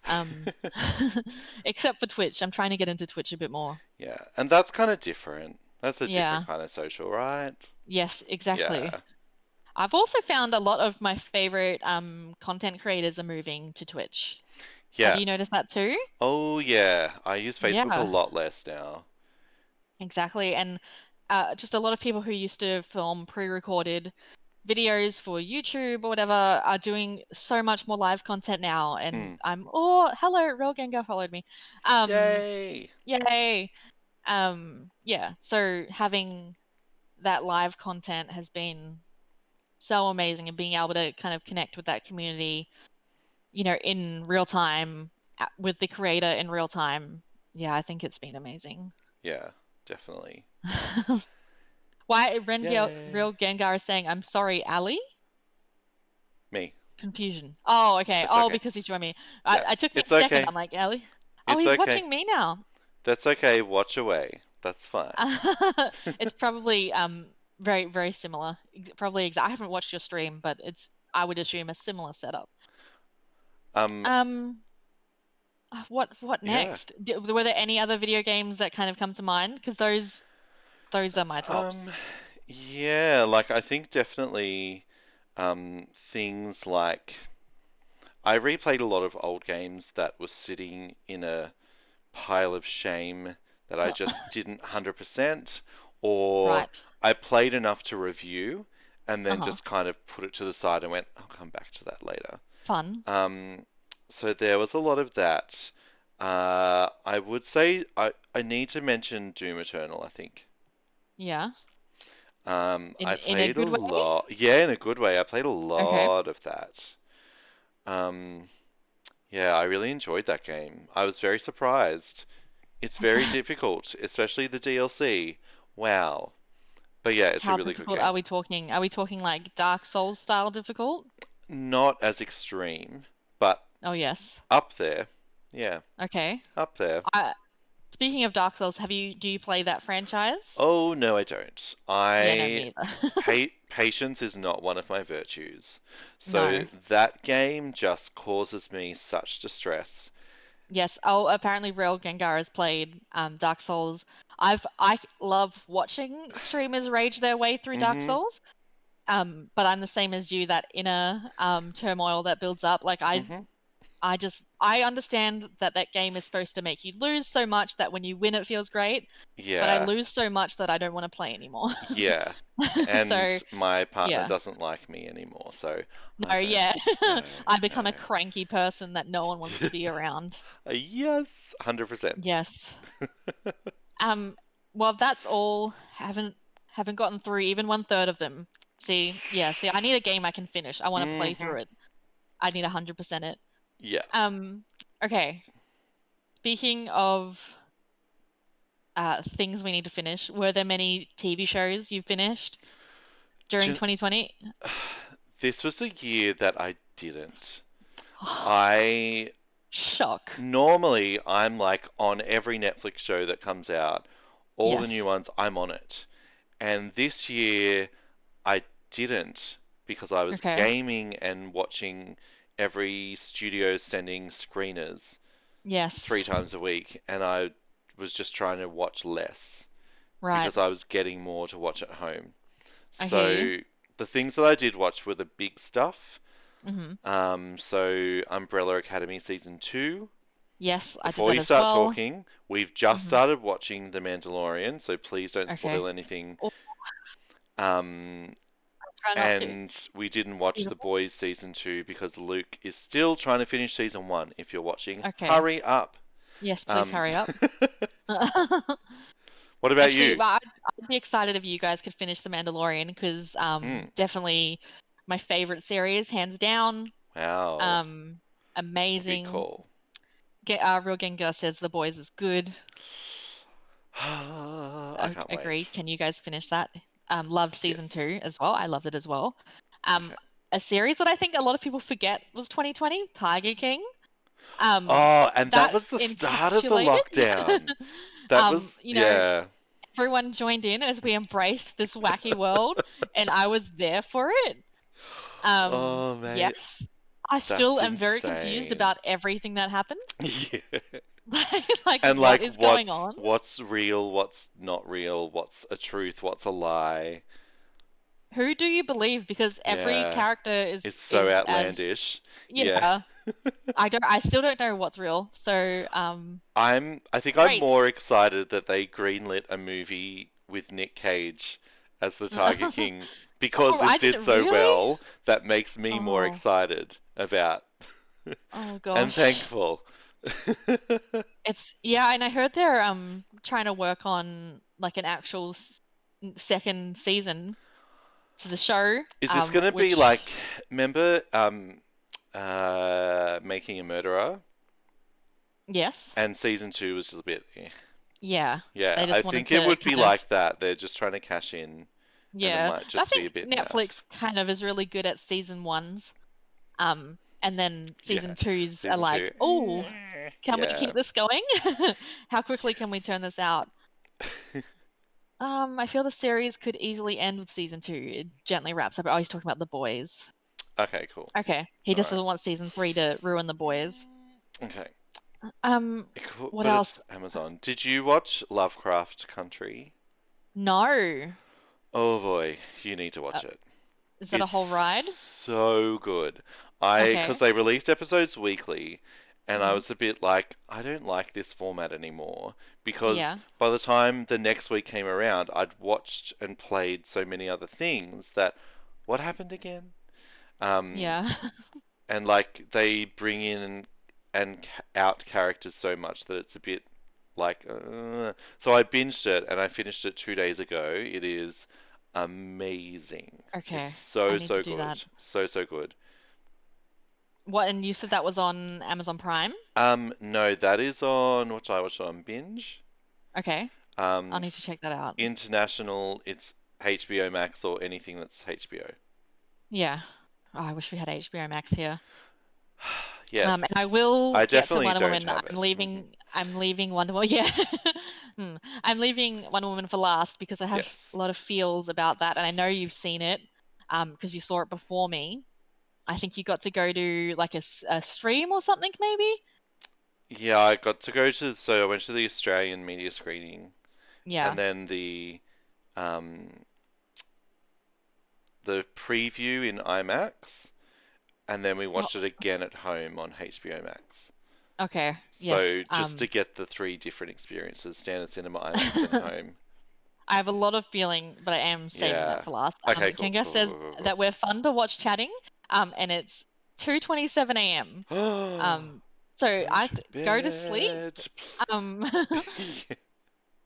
Um, except for Twitch. I'm trying to get into Twitch a bit more. Yeah, and that's kind of different. That's a different Yeah. kind of social, right? Yes, exactly. Yeah. I've also found a lot of my favorite content creators are moving to Twitch. Have Yeah. you noticed that too? Oh, yeah. I use Facebook a Yeah, lot less now. exactly. And just a lot of people who used to film pre-recorded videos for YouTube or whatever are doing so much more live content now. And Mm. oh, hello, Real Gengar followed me. Um, Yay! yay. Yeah, so having that live content has been so amazing and being able to kind of connect with that community, in real time with the creator in real time. Yeah, I think it's been amazing. Yeah, definitely. Why Yay! Real Gengar is saying, I'm sorry, Ali? Me. Confusion. Oh, okay. It's Oh, okay. because he's showing me. Yeah. I took me a It's second. okay. I'm like, Ali? Oh, It's he's okay. watching me now. That's okay. Watch away. That's fine. It's probably very, very similar. Probably I haven't watched your stream, but I would assume a similar setup. Um, Um, what yeah. next? Were there any other video games that kind of come to mind? Because those are my Um, tops. yeah, like I think definitely things like I replayed a lot of old games that were sitting in a pile of shame that I just didn't 100%, or Right. I played enough to review and then Uh-huh. just kind of put it to the side and went, I'll come back to that later. Fun. Um, so there was a lot of that. I would say I need to mention Doom Eternal, I think. Yeah. I In a played a good way? lot. Yeah, in a good way. I played a Okay. lot of that. Um, yeah, I really enjoyed that game. I was very surprised. It's very difficult, especially the DLC. Wow. But yeah, it's a How really good difficult are game. we talking? Are we talking like Dark Souls style difficult? Not as extreme, but Oh yes. Up there. Yeah, Okay. up there. I Speaking of Dark Souls, do you play that franchise? Oh, no, I don't. Yeah, no, me either. Patience is not one of my virtues. So No. that game just causes me such distress. Yes. Oh, apparently Real Gengar has played Dark Souls. I love watching streamers rage their way through Dark Mm-hmm. Souls. But I'm the same as you, that inner turmoil that builds up. Like Mm-hmm. I understand that that game is supposed to make you lose so much that when you win it feels great, but I Yeah. lose so much that I don't want to play anymore. Yeah. And So, my partner yeah. doesn't like me anymore, so I No, don't yeah. know. I become a No. cranky person that no one wants to be around. Yes, 100%. Yes. Um, well, that's all. Haven't gotten through even one third of them. See, I need a game I can finish. I want to play Mm-hmm. through it. I need 100% it. Yeah. Um, okay. Speaking of things we need to finish, were there many TV shows you finished during Do 2020? This was the year that I didn't. I Shock. Normally I'm like on every Netflix show that comes out, all the new Yes. ones, I'm on it. And this year I didn't because I was Okay. gaming and watching every studio sending screeners three Yes. times a week, and I was just trying to watch less Right. because I was getting more to watch at home. I hear you. So the things that I did watch were the big stuff. Hmm. So Umbrella Academy season 2. Yes, I did Before that you as start well. talking, we've just Hmm. started watching The Mandalorian, so please don't Okay. spoil anything. Oh, Um, try not to. and we didn't watch Even The Boys season 2 because Luke is still trying to finish season 1. If you're watching, Okay. hurry up. Yes, please Um, hurry up. what about Actually, you? well, I'd be excited if you guys could finish The Mandalorian because Mm, definitely my favorite series, hands down. wow, Um, good Amazing. call. Real Gengar says The Boys is good. I can't Agreed. wait. Can you guys finish that? Loved Yes. season two as well. I loved it as well. Um, Okay. a series that I think a lot of people forget was 2020, Tiger King. Oh, and that That was the start of the encapsulated, lockdown. That was, you know, yeah. everyone joined in as we embraced this wacky world, and I was there for it. Oh, mate, Yes, I that's still am very confused insane. about everything that happened. Yeah. Like, And what like, is going on? what's real, what's not real, what's a truth, what's a lie. Who do you believe? Because every Yeah. character It's so is as outlandish. Yeah. yeah. I still don't know what's real. So I think I'm great. more excited that they greenlit a movie with Nick Cage as the Tiger King because Oh, it I did didn't so really. well. That makes me more Oh, excited about oh and gosh. thankful. It's yeah, and I heard they're trying to work on like an actual second season to the show. Is this gonna be Which like, remember, Making a Murderer? yes, And season 2 was just a bit, eh. yeah, Yeah, they I just wanted think it to would be kind of like that. They're just trying to cash in, and it yeah. might I just be a think bit naff. Netflix kind of is really good at season ones. And then Yeah, season twos are season 2. like, oh, can we Yeah. keep this going? How quickly can we turn this out? I feel the series could easily end with season two. It gently wraps up. Oh, he's talking about the boys. Okay, cool. Okay, he All just right. doesn't want season three to ruin the boys. Okay. Um, Cool, what but else? it's Amazon. Did you watch Lovecraft Country? No. Oh boy, you need to Uh, watch it. is that a It's whole ride? so good. Because Okay. they released episodes weekly, and I Hmm. was a bit like, I don't like this format anymore. Because Yeah. by the time the next week came around, I'd watched and played so many other things that, what happened again? Um, Yeah. and like they bring in and out characters so much that it's a bit like, so I binged it and I finished it 2 days ago. It is amazing. It's Okay. I so need to so do that. good, so good. What? And you said that was on Amazon Prime? No, that is on what I watched on binge. Okay. I'll Um, need to check that out. international, it's HBO Max or anything that's HBO. Yeah. Oh, I wish we had HBO Max here. Yes. And I will I get to definitely Wonder don't Woman. have it. I'm leaving Wonder Woman. Yeah. I'm leaving Wonder Woman for last because I have Yes. a lot of feels about that, and I know you've seen it, because you saw it before me. I think you got to go to like a stream or something, maybe. Yeah, I got to go to, so I went to the Australian media screening and Yeah. then um the preview in IMAX and then we Oh, watched it again at home on HBO Max. okay. Yes. So just to get the three different experiences, standard cinema, IMAX and home. I have a lot of feeling, but I am saving that Yeah. for last. Okay, cool, Kanga cool, says cool, cool, that we're fun to watch chatting, and it's 2:27 a.m. cool. Um, so Go I to go to sleep. bed. Um,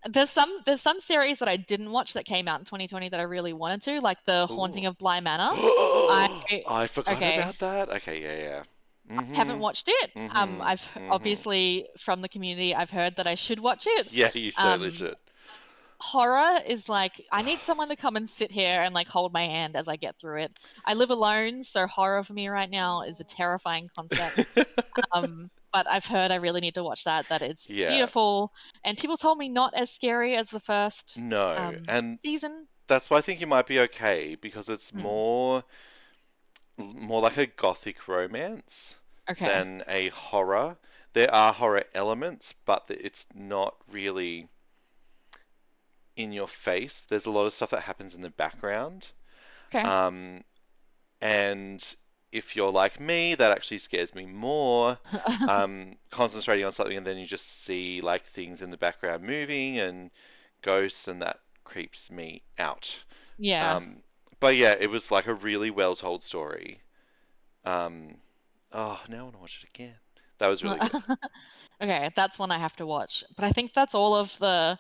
there's some series that I didn't watch that came out in 2020 that I really wanted to, like The Haunting Ooh. of Bly Manor. I I forgot okay, about that. Okay, yeah, yeah. haven't watched it. I've Mhm. obviously from the community I've heard that I should watch it. Yeah, you certainly Um, should. horror is like I need someone to come and sit here and like hold my hand as I get through it. I live alone, so horror for me right now is a terrifying concept. But I've heard I really need to watch that, that it's Yeah. beautiful, and people told me not as scary as the first No, and season. that's why I think you might be okay because it's Hmm. more like a gothic romance Okay. than a horror. There are horror elements, but it's not really in your face. There's a lot of stuff that happens in the background. Okay. Um, and if you're like me, that actually scares me more. Concentrating on something and then you just see like things in the background moving and ghosts, and that creeps me out. Yeah. Um, but yeah, it was like a really well told story. Um, oh, now I want to watch it again. That was really good. Okay, that's one I have to watch. But I think that's all of the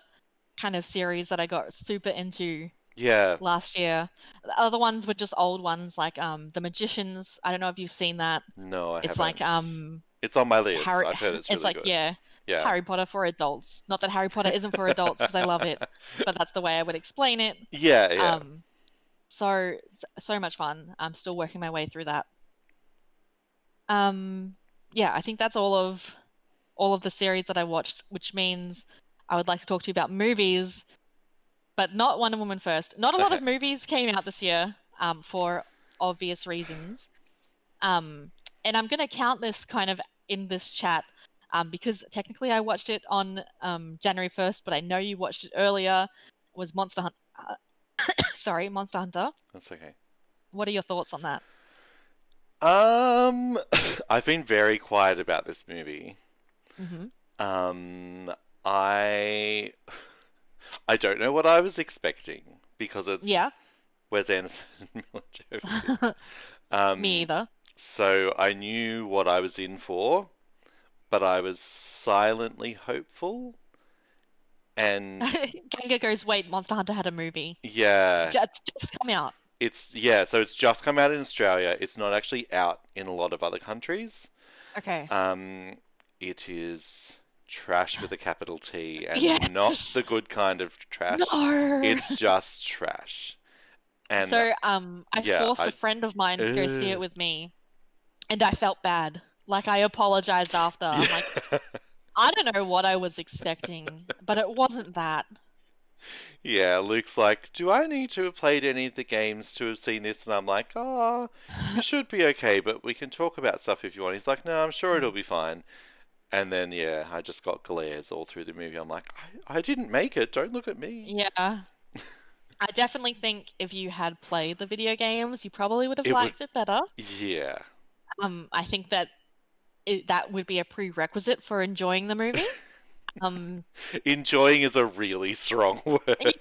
kind of series that I got super into Yeah, last year. The other ones were just old ones like The Magicians. I don't know if you've seen that. no, I It's like haven't. It's on my list. Harry I've heard it's it's really like, good. yeah, Yeah. Harry Potter for adults. Not that Harry Potter isn't for adults because I love it, but that's the way I would explain it. Yeah, yeah. Um so much fun. I'm still working my way through that. Um yeah, I think that's all of the series that I watched, which means I would like to talk to you about movies, but not Wonder Woman first. Not a lot Okay. of movies came out this year, for obvious reasons. Um, and I'm gonna count this kind of in this chat, because technically I watched it on January 1st, but I know you watched it earlier. Was Monster Hunt? Sorry, Monster Hunter. That's okay. What are your thoughts on that? Um, I've been very quiet about this movie. Hmm. Um, I I don't know what I was expecting because it's Yeah. Wes Anderson and Mila Jovovich. Me Um, either. so I knew what I was in for, but I was silently hopeful. And Ganga goes, wait, Monster Hunter had a movie. yeah, Just come out. so it's just come out in Australia. It's not actually out in a lot of other countries. Okay. Um, it is trash with a capital T, and not Yes. the good kind of trash. No. It's just trash. And So, I yeah, forced a friend of mine to go see it uh, with me, and I felt bad. Like, I apologized after. I'm yeah, like, I don't know what I was expecting, but it wasn't that. yeah. Luke's like, do I need to have played any of the games to have seen this? And I'm like, oh, you should be okay, but we can talk about stuff if you want. He's like, no, I'm sure it'll Hmm. be fine. And then yeah, I just got glares all through the movie. I'm like, I didn't make it. Don't look at me. Yeah. I definitely think if you had played the video games, you probably would have It would, liked it better. yeah. I think that that would be a prerequisite for enjoying the movie. Um, Enjoying is a really strong word.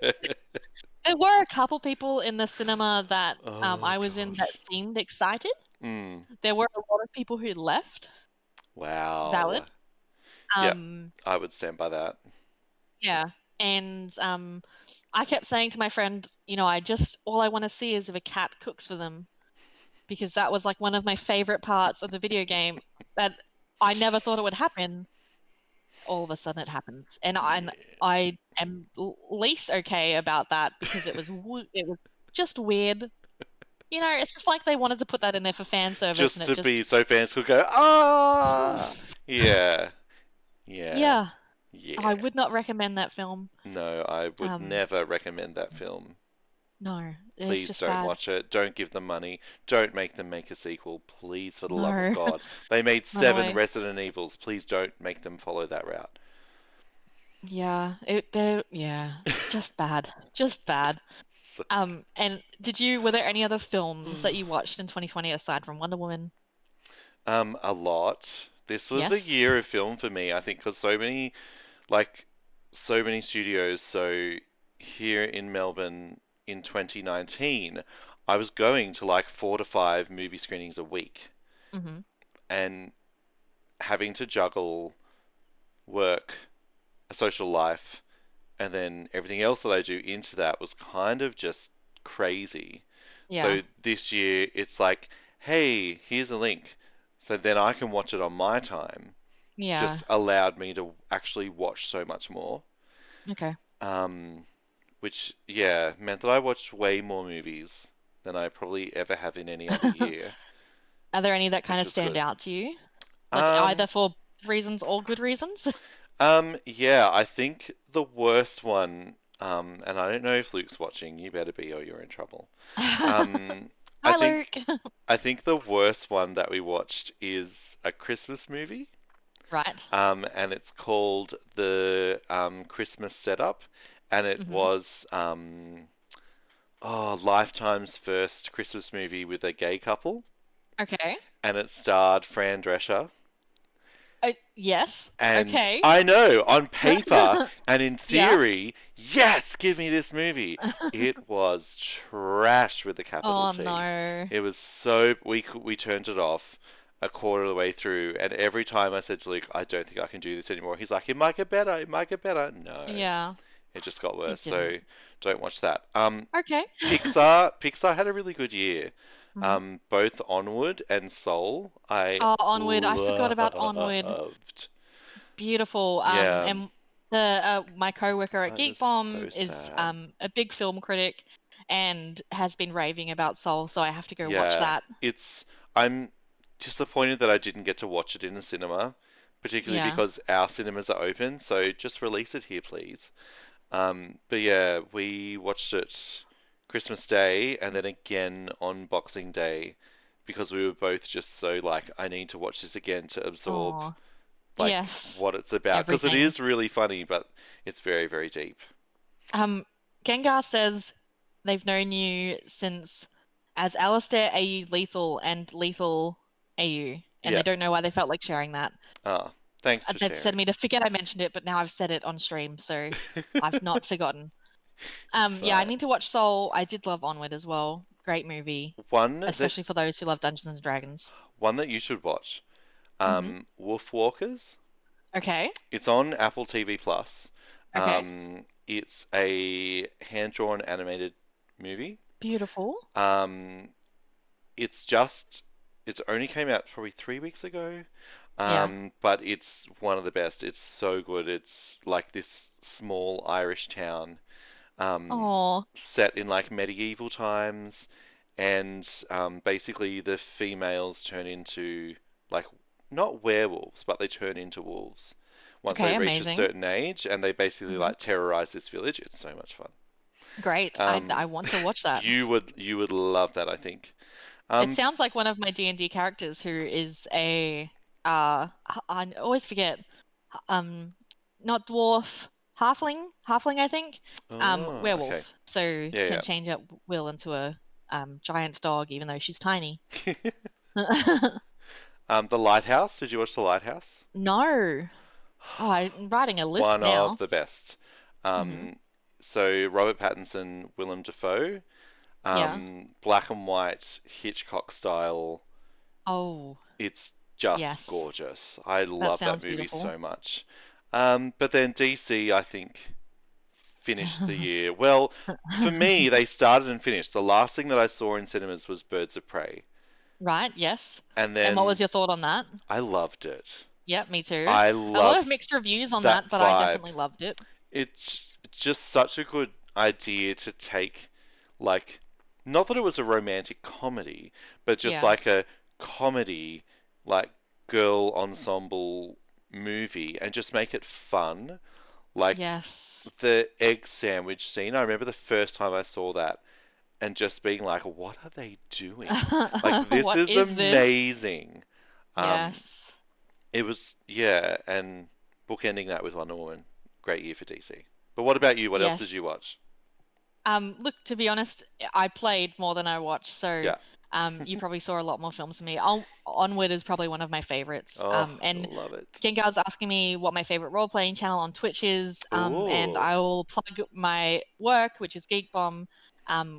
there were a couple people in the cinema that Oh I was in that gosh. seemed excited. Mm. There were a lot of people who left. Valid. Wow. Yeah, Um, I would stand by that. yeah. And I kept saying to my friend, I just all I want to see is if a cat cooks for them, because that was like one of my favorite parts of the video game that I never thought it would happen. All of a sudden it happens, and Yeah. I am least okay about that because it was just weird. It's just like they wanted to put that in there for fan service, and Just it to just, be so fans could go, ah, yeah, yeah, yeah. I yeah. would not recommend that film. No, I would Um, never recommend that film. no, it's Please just don't bad. watch it. Don't give them money. Don't make them make a sequel. Please, for the love of No, God. They made run 7 away. Resident Evils. Please don't make them follow that route. Yeah, yeah, just bad, just bad. So, And were there any other films that you watched in 2020 aside from Wonder Woman? a lot. This was the Yes. year of film for me, I think, because like, so many studios. So here in Melbourne in 2019, I was going to like 4 to 5 movie screenings a week Hmm. and having to juggle work, a social life, and then everything else that I do into that was kind of just crazy. Yeah, So this year it's like, hey, here's a link. So then I can watch it on my time. yeah. Just allowed me to actually watch so much more. Okay. Um, which, yeah, meant that I watched way more movies than I probably ever have in any other year, Are there any that kind which of was stand good. out to you? Like Um, either for reasons or good reasons? yeah, I think the worst one, and I don't know if Luke's watching, you better be or you're in trouble. Um, I Hi, think Luke. I think the worst one that we watched is a Christmas movie, Right. and it's called the Christmas Setup, and it Hmm. was Lifetime's first Christmas movie with a gay couple, Okay. and it starred Fran Drescher. Yes. And Okay. I know, on paper and in Yeah. theory, yes, give me this movie. It was trash with a capital Oh T. no. It was so we turned it off a quarter of the way through, and every time I said to Luke, I don't think I can do this anymore. He's like, it might get better, it might get better. No, Yeah, it just got it worse. didn't. So don't watch that. Okay. Pixar had a really good year. Hmm. Both Onward and Soul, I Oh, Onward. I forgot about Onward. loved. Beautiful. Yeah, And the my coworker at it was so GeekBomb is sad. a big film critic and has been raving about Soul, so I have to go watch Yeah, that. I'm disappointed that I didn't get to watch it in the cinema, particularly Yeah. because our cinemas are open, so just release it here, please. But yeah, we watched it Christmas Day and then again on Boxing Day because we were both just so like, I need to watch this again to absorb Oh, like yes. what it's about because it Everything. is really funny, but it's very, very deep. Um, Gengar says they've known you since as Alistair AU Lethal and Lethal AU, and Yeah. they don't know why they felt like sharing that. Ah, thanks for They've said sharing. me to forget I mentioned it, but now I've said it on stream, so I've not forgotten. It's Yeah, I fine. need to watch Soul. I did love Onward as well. Great movie, One that especially for those who love Dungeons and Dragons. one that you should watch. Hmm. Wolf Walkers. Okay, It's on Apple TV Plus. okay, It's a hand-drawn animated movie. beautiful. Um, it's only came out probably 3 weeks ago. Yeah. But it's one of the best. It's so good. It's like this small Irish town, um, Oh, set in like medieval times, and basically the females turn into like not werewolves, but they turn into wolves once they okay, reach a amazing. certain age, and they basically Hmm. like terrorize this village. It's so much fun. Great. I Um, want to watch that. you would love that, I think. It Um, sounds like one of my D&D characters who is I always forget um not dwarf, halfling I think. okay, Werewolf. So can yeah, change at will into a giant dog even though she's tiny. yeah. The Lighthouse. Did you watch The Lighthouse? No. Oh, I'm writing a list One of now. the best. Hmm. Um, so Robert Pattinson, Willem Dafoe, Yeah. black and white Hitchcock style. Oh, It's just yes. gorgeous. I That love that sounds movie beautiful. so much. But then DC, I think, finished the year. Well, for me, they started and finished. The last thing that I saw in cinemas was Birds of Prey, Right, yes. and And what was then your thought on that? I loved it. Yep, me too. I A lot love of mixed reviews on that that, but I vibe. definitely loved it. It's just such a good idea to take, like, not that it was a romantic comedy, but just Yeah. like a comedy, like girl ensemble movie, and just make it fun. Like Yes. the egg sandwich scene, I remember the first time I saw that and just being like, what are they doing? Like, this What is is this? amazing. Um, Yes. it was, yeah, and bookending that with Wonder Woman, great year for DC. But what about you? What else did Yes. you watch? Look, to be honest, I played more than I watched, so Yeah. you probably saw a lot more films than me. Onward is probably one of my favorites. Oh, And love it. Gengar was asking me what my favorite role-playing channel on Twitch is, and Ooh. I will plug my work, which is GeekBomb.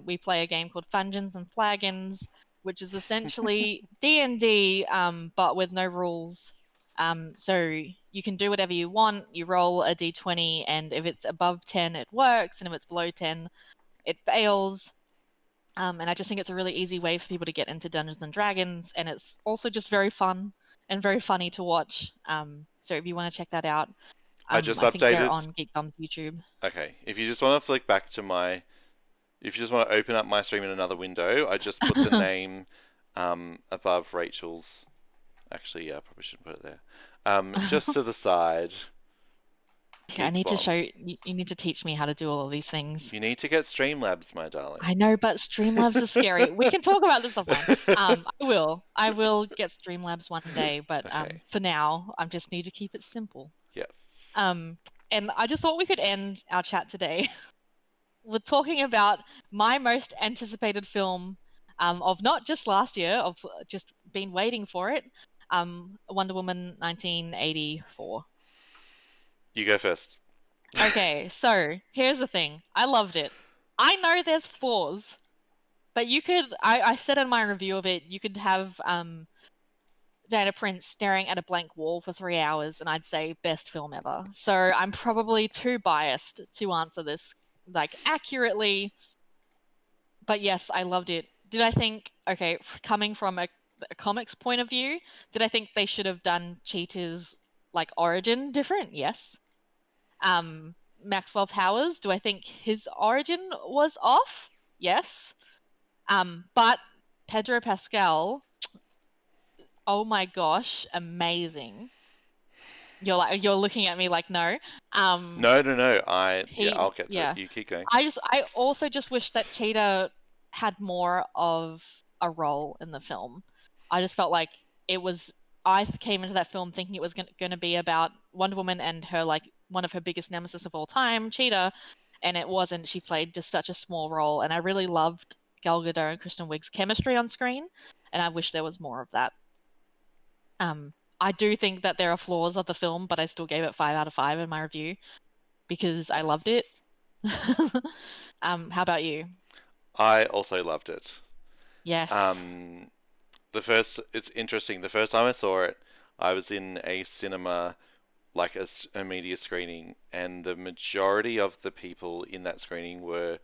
We play a game called Fungeons and Flagons, which is essentially D&D, but with no rules. So you can do whatever you want. You roll a d20, and if it's above 10, it works, and if it's below 10, it fails. And I just think it's a really easy way for people to get into Dungeons and Dragons, and it's also just very fun and very funny to watch. So if you want to check that out, I just I think they're updated. on GeekBum's YouTube. Okay, if you just want to flick back to my, if you just want to open up my stream in another window, I just put the name above Rachel's. Actually, yeah, I probably shouldn't put it there. Just to the side, I Geek need to show Bomb. you need to teach me how to do all of these things. You need to get Streamlabs, my darling. I know, but Streamlabs is scary. We can talk about this offline. I will. I will get Streamlabs one day, but Okay. for now, I just need to keep it simple. Yes. Um, and I just thought we could end our chat today with talking about my most anticipated film of not just last year, of just been waiting for it, Wonder Woman 1984. You go first. Okay, so here's the thing. I loved it. I know there's flaws, but I said in my review of it, you could have Diana Prince staring at a blank wall for 3 hours, and I'd say best film ever. So I'm probably too biased to answer this like accurately, but yes, I loved it. Did I think, okay, coming from a comics point of view, did I think they should have done Cheetah's like origin different? Yes. Maxwell Powers, do I think his origin was off? Yes. But Pedro Pascal, oh my gosh, amazing. You're looking at me like no. Um, No, no, no. Yeah, he I'll get to it. yeah. You keep going. I also just wish that Cheetah had more of a role in the film. I just felt like it was I came into that film thinking it was going to be about Wonder Woman and her like one of her biggest nemesis of all time, Cheetah, and it wasn't. She played just such a small role, and I really loved Gal Gadot and Kristen Wiig's chemistry on screen, and I wish there was more of that. I do think that there are flaws of the film, but I still gave it 5 out of 5 in my review because I loved it. Yes. How about you? I also loved it. Yes. Um, it's interesting. The first time I saw it, I was in a cinema, like a media screening, and the majority of the people in that screening were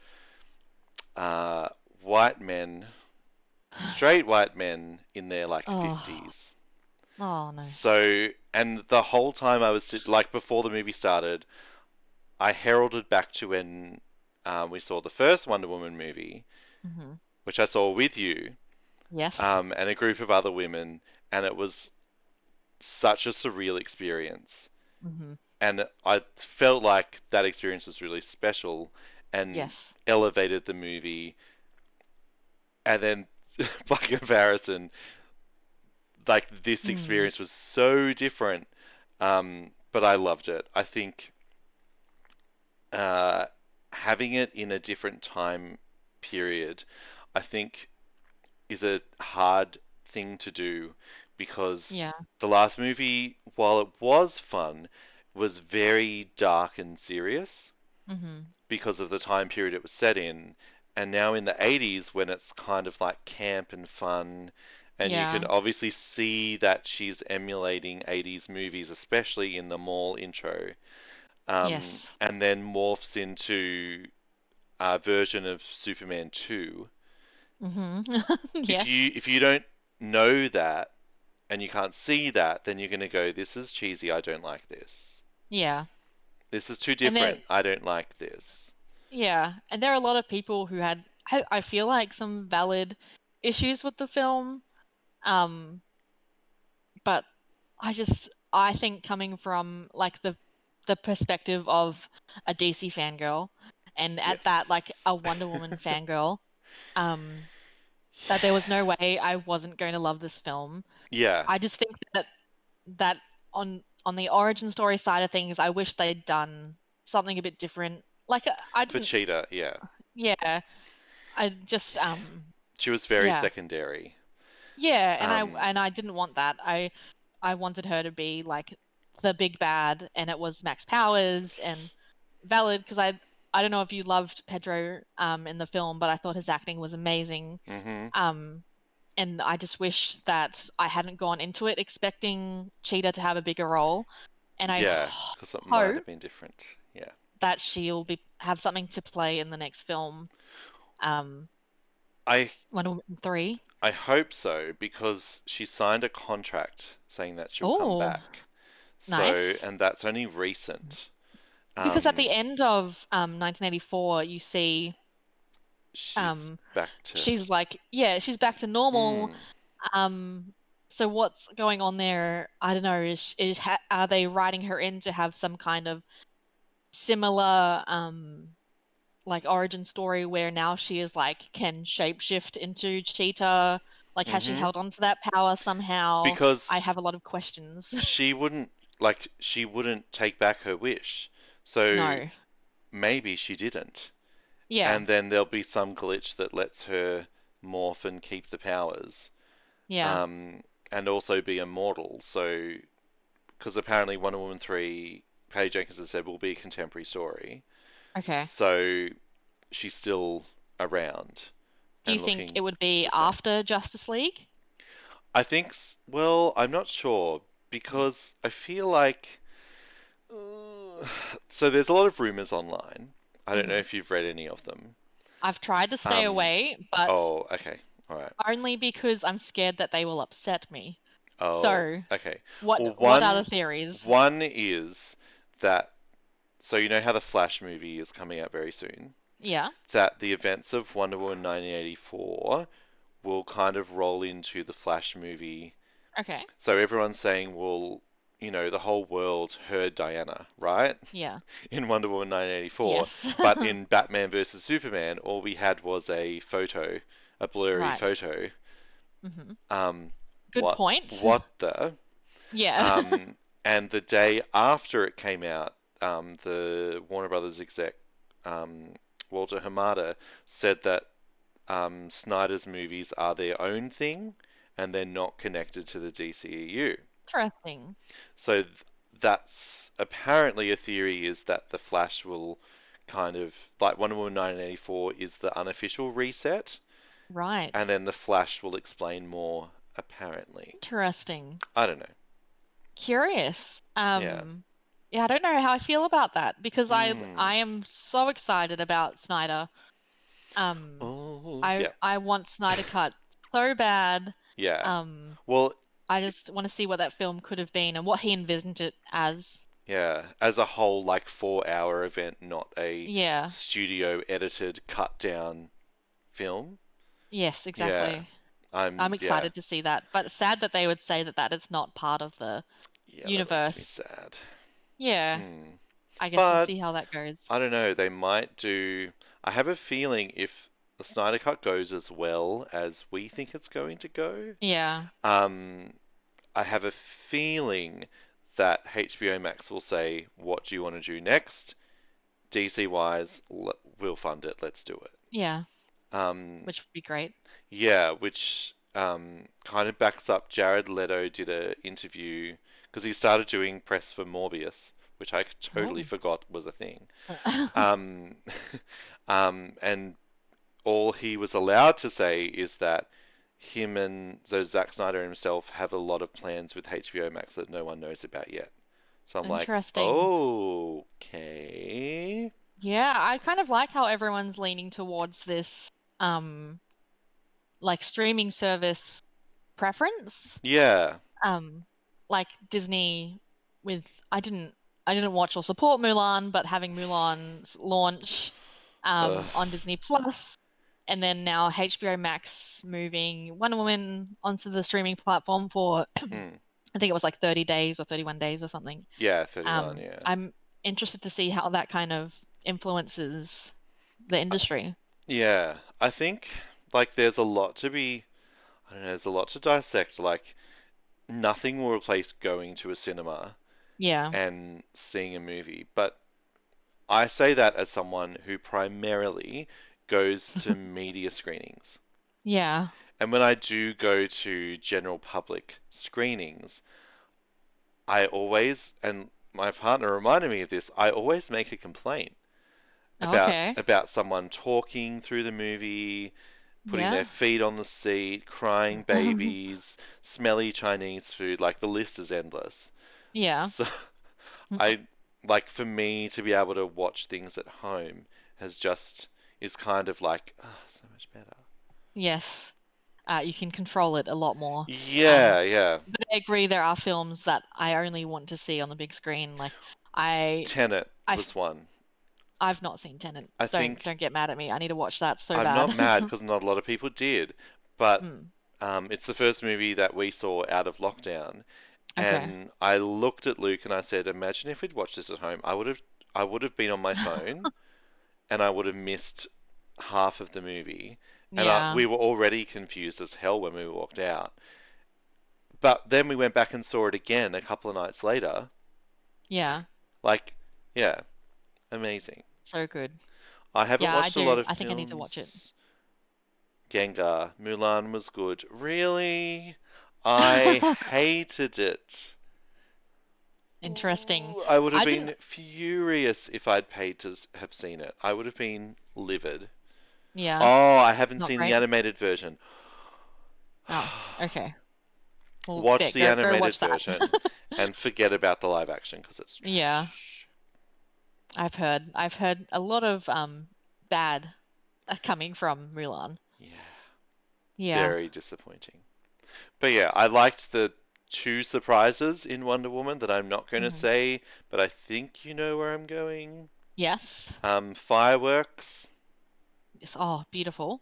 uh, white men, straight white men in their like Oh, 50s. oh no. So, and the whole time like before the movie started, I heralded back to when we saw the first Wonder Woman movie, Hmm. which I saw with you, Yes. and a group of other women, and it was such a surreal experience. Hmm. And I felt like that experience was really special and Yes. elevated the movie. And then, by comparison, like this Mm. experience was so different, but I loved it. I think uh, having it in a different time period, I think is a hard thing to do because Yeah. the last movie, while it was fun, was very dark and serious Hmm. because of the time period it was set in. And now in the 80s, when it's kind of like camp and fun, and you can Yeah. obviously see that she's emulating 80s movies, especially in the mall intro, Yes. and then morphs into a version of Superman 2. Hmm. If Yes. you don't know that and you can't see that, then you're gonna go, this is cheesy, I don't like this. Yeah. This is too And there, different, I don't like this. yeah, and there are a lot of people who had I feel like some valid issues with the film. Um, but I think coming from like the perspective of a DC fangirl, and at Yes. that like a Wonder Woman fangirl, um, that there was no way I wasn't going to love this film. Yeah. I just think that on the origin story side of things, I wish they'd done something a bit different. Like I For didn't, Cheetah, yeah. yeah, I just She was very yeah. secondary. Yeah, Um, and I didn't want that. I wanted her to be like the big bad, and it was Max Powers and valid because I don't know if you loved Pedro in the film, but I thought his acting was amazing. hmm Um, and I just wish that I hadn't gone into it expecting Cheetah to have a bigger role, and I Yeah, because it might hope have been different. Yeah. that she'll be have something to play in the next film. Um, I Wonder Woman 3. I hope so because she signed a contract saying that she'll come Oh, back. So, nice. and that's only recent. Because at the Um, end of 1984, you see she's um, back to. she's like, yeah, she's back to normal. Mm, Um, so what's going on there? I don't know. Are they writing her in to have some kind of similar like origin story where now she is like can shapeshift into Cheetah? Like, has she hmm held on to that power somehow? Because I have a lot of questions. she wouldn't she wouldn't take back her wish. So No. maybe she didn't. Yeah. And then there'll be some glitch that lets her morph and keep the powers. Yeah. Um, and also be immortal. So, because apparently Wonder Woman 3, Patty Jenkins has said, will be a contemporary story. Okay. So, she's still around Do you and think looking it would be the same. after Justice League? I think, well, I'm not sure because I feel like. So, there's a lot of rumors online. I don't know Hmm. if you've read any of them. I've tried to stay Um, away, but oh, okay. All right. only because I'm scared that they will upset me. Oh, So, okay. Well, what are the theories? one is that so you know how the Flash movie is coming out very soon? Yeah. That the events of Wonder Woman 1984 will kind of roll into the Flash movie. Okay. So everyone's saying, well, the whole world heard Diana, right? Yeah. In Wonder Woman 1984, Yes. but in Batman versus Superman, all we had was a photo, a blurry Right. photo. Hmm. Um, Good what point. what the? Yeah. Um, and the day after it came out, the Warner Brothers exec, um, Walter Hamada, said that Snyder's movies are their own thing and they're not connected to the DCEU. Interesting. So that's apparently a theory is that the Flash will kind of like Wonder Woman 1984 is the unofficial reset, Right. and then the Flash will explain more apparently. Interesting. I don't know. Curious. Yeah. Yeah, I don't know how I feel about that because Mm. I am so excited about Snyder. Um, Oh, yeah. I want Snyder Cut so bad. Yeah. Um, Well, I just want to see what that film could have been and what he envisioned it as. yeah, as a whole, like 4 hour event, not a Yeah. studio edited, cut down film. Yes, Yeah. exactly. I'm Yeah. excited to see that, but sad that they would say that that is not part of the Yeah, that makes me universe. sad. Yeah, Hmm. I guess we'll But see how that goes. I don't know, they might do. I have a feeling if the Snyder Cut goes as well as we think it's going to go, Yeah. um, I have a feeling that HBO Max will say, "What do you want to do next?" DC wise, we'll fund it. Let's do it. Yeah, Um, which would be great. yeah, which kind of backs up. Jared Leto did a interview because he started doing press for Morbius, which I totally Oh. forgot was a thing. Um, and all he was allowed to say is that him and so Zack Snyder himself have a lot of plans with HBO Max that no one knows about yet. So I'm like, Interesting. okay. Yeah, I kind of like how everyone's leaning towards this um like streaming service preference. Yeah. Um like Disney with I didn't watch or support Mulan, but having Mulan's launch Ugh. on Disney Plus. and then now HBO Max moving Wonder Woman onto the streaming platform for Mm. I think it was like 30 days or 31 days or something. Yeah, 31, yeah. I'm interested to see how that kind of influences the industry. Yeah, I think like there's a lot to be, I don't know, there's a lot to dissect. Like nothing will replace going to a cinema Yeah. and seeing a movie. But I say that as someone who primarily goes to media screenings. Yeah. And when I do go to general public screenings, I always, and my partner reminded me of this, I always make a complaint Okay. about someone talking through the movie, putting their Yeah. feet on the seat, crying babies, smelly Chinese food, like the list is endless. Yeah. So I like for me to be able to watch things at home has just is kind of like oh, so much better. Yes. You can control it a lot more. Yeah, yeah. But I agree there are films that I only want to see on the big screen. Like I Tenet I was one. I've not seen Tenet. I Don't think don't get mad at me. I need to watch that so I'm not bad. mad because not a lot of people did, but Mm, it's the first movie that we saw out of lockdown, okay. and I looked at Luke and I said, "Imagine if we'd watched this at home. I would have been on my phone, and I would have missed half of the movie, and Yeah. we were already confused as hell when we walked out. But then we went back and saw it again a couple of nights later. Yeah. Like, yeah, amazing. So good. I haven't Yeah, I watched a lot do. of I think I need to watch it. films. Gengar, Mulan was good. Really? I hated it. Interesting. Ooh, I would have I didn't. been furious if I'd paid to have seen it. I would have been livid. Yeah, Oh, I haven't not seen the great. animated version. Oh, okay. Well, Watch there, the go animated watch that. version and forget about the live action because it's Yeah, trash. I've heard a lot of bad coming from Mulan. Yeah, Yeah. very disappointing. But yeah, I liked the two surprises in Wonder Woman that I'm not going to Hmm. say, but I think you know where I'm going. Yes. Fireworks. Yes. Oh, beautiful.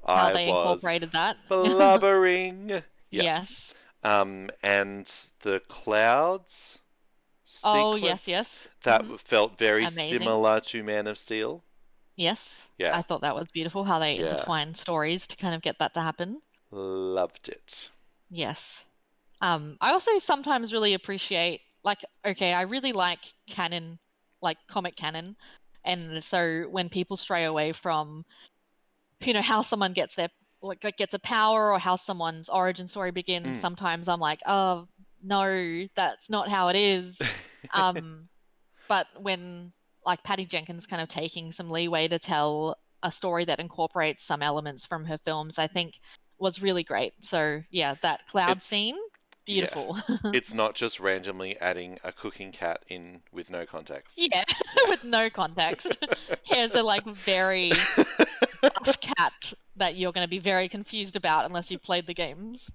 How I they was incorporated that. blubbering. Yeah. Yes. And the clouds Oh, yes, sequence yes. that Hmm. felt very Amazing. similar to Man of Steel. Yes. Yeah, I thought that was beautiful how they yeah, intertwined stories to kind of get that to happen. loved it. Yes. I also sometimes really appreciate, like, okay, I really like canon, like comic canon. And so when people stray away from, how someone gets their, like gets a power or how someone's origin story begins, Mm. sometimes I'm like, oh, no, that's not how it is. Um, but when, like, Patty Jenkins kind of taking some leeway to tell a story that incorporates some elements from her films, I think was really great. So, yeah, that cloud It's scene, yeah, beautiful. it's not just randomly adding a cooking cat in with no context. Yeah, with no context. Here's a like very buff cat that you're going to be very confused about unless you've played the games.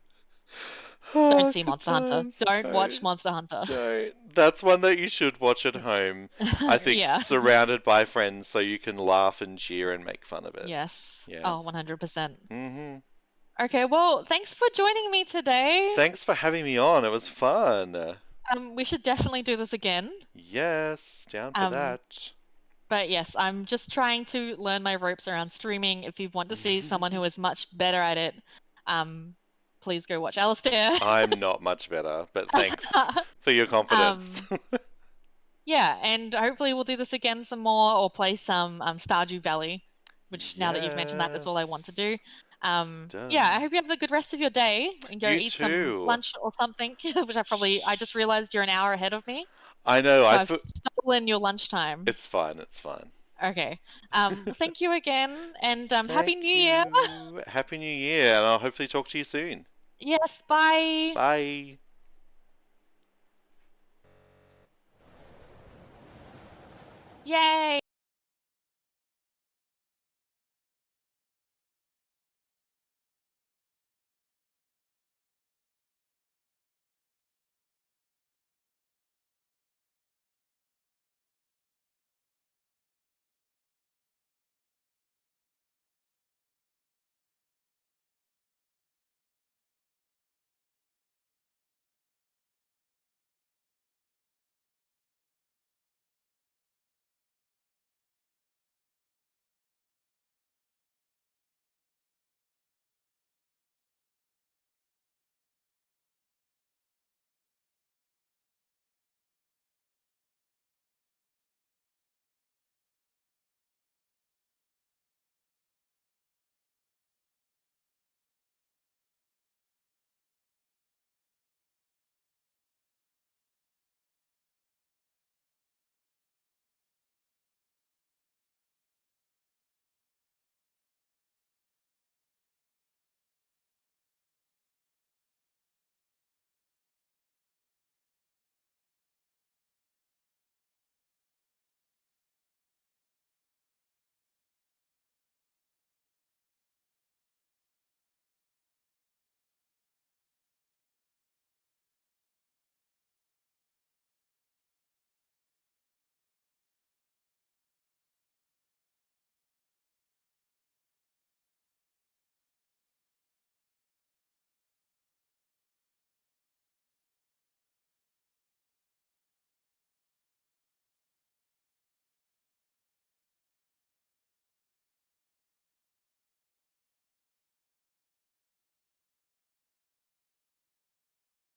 Don't Oh, see good Monster Hunter. times. Don't watch Don't. Monster Hunter. Don't. That's one that you should watch at home. I think Yeah. surrounded by friends so you can laugh and cheer and make fun of it. Yes. Yeah. Oh, 100%. hmm Okay, well, thanks for joining me today. Thanks for having me on. It was fun. We should definitely do this again. Yes, down for Um, that. but yes, I'm just trying to learn my ropes around streaming. If you want to see someone who is much better at it, um, please go watch Alistair. I'm not much better, but thanks for your confidence. Um, yeah, and hopefully we'll do this again some more or play some Stardew Valley, which now that you've mentioned that, that's all I want to Yes. do. Yeah, I Done. hope you have a good rest of your day and go You eat some too. lunch or something, which I just realized you're an hour ahead of me. I know. So I've stolen your lunchtime. It's fine. It's fine. Okay. Well, thank you again, and Happy New Thank Year. you. Happy New Year, and I'll hopefully talk to you soon. Yes, bye. Bye. Yay.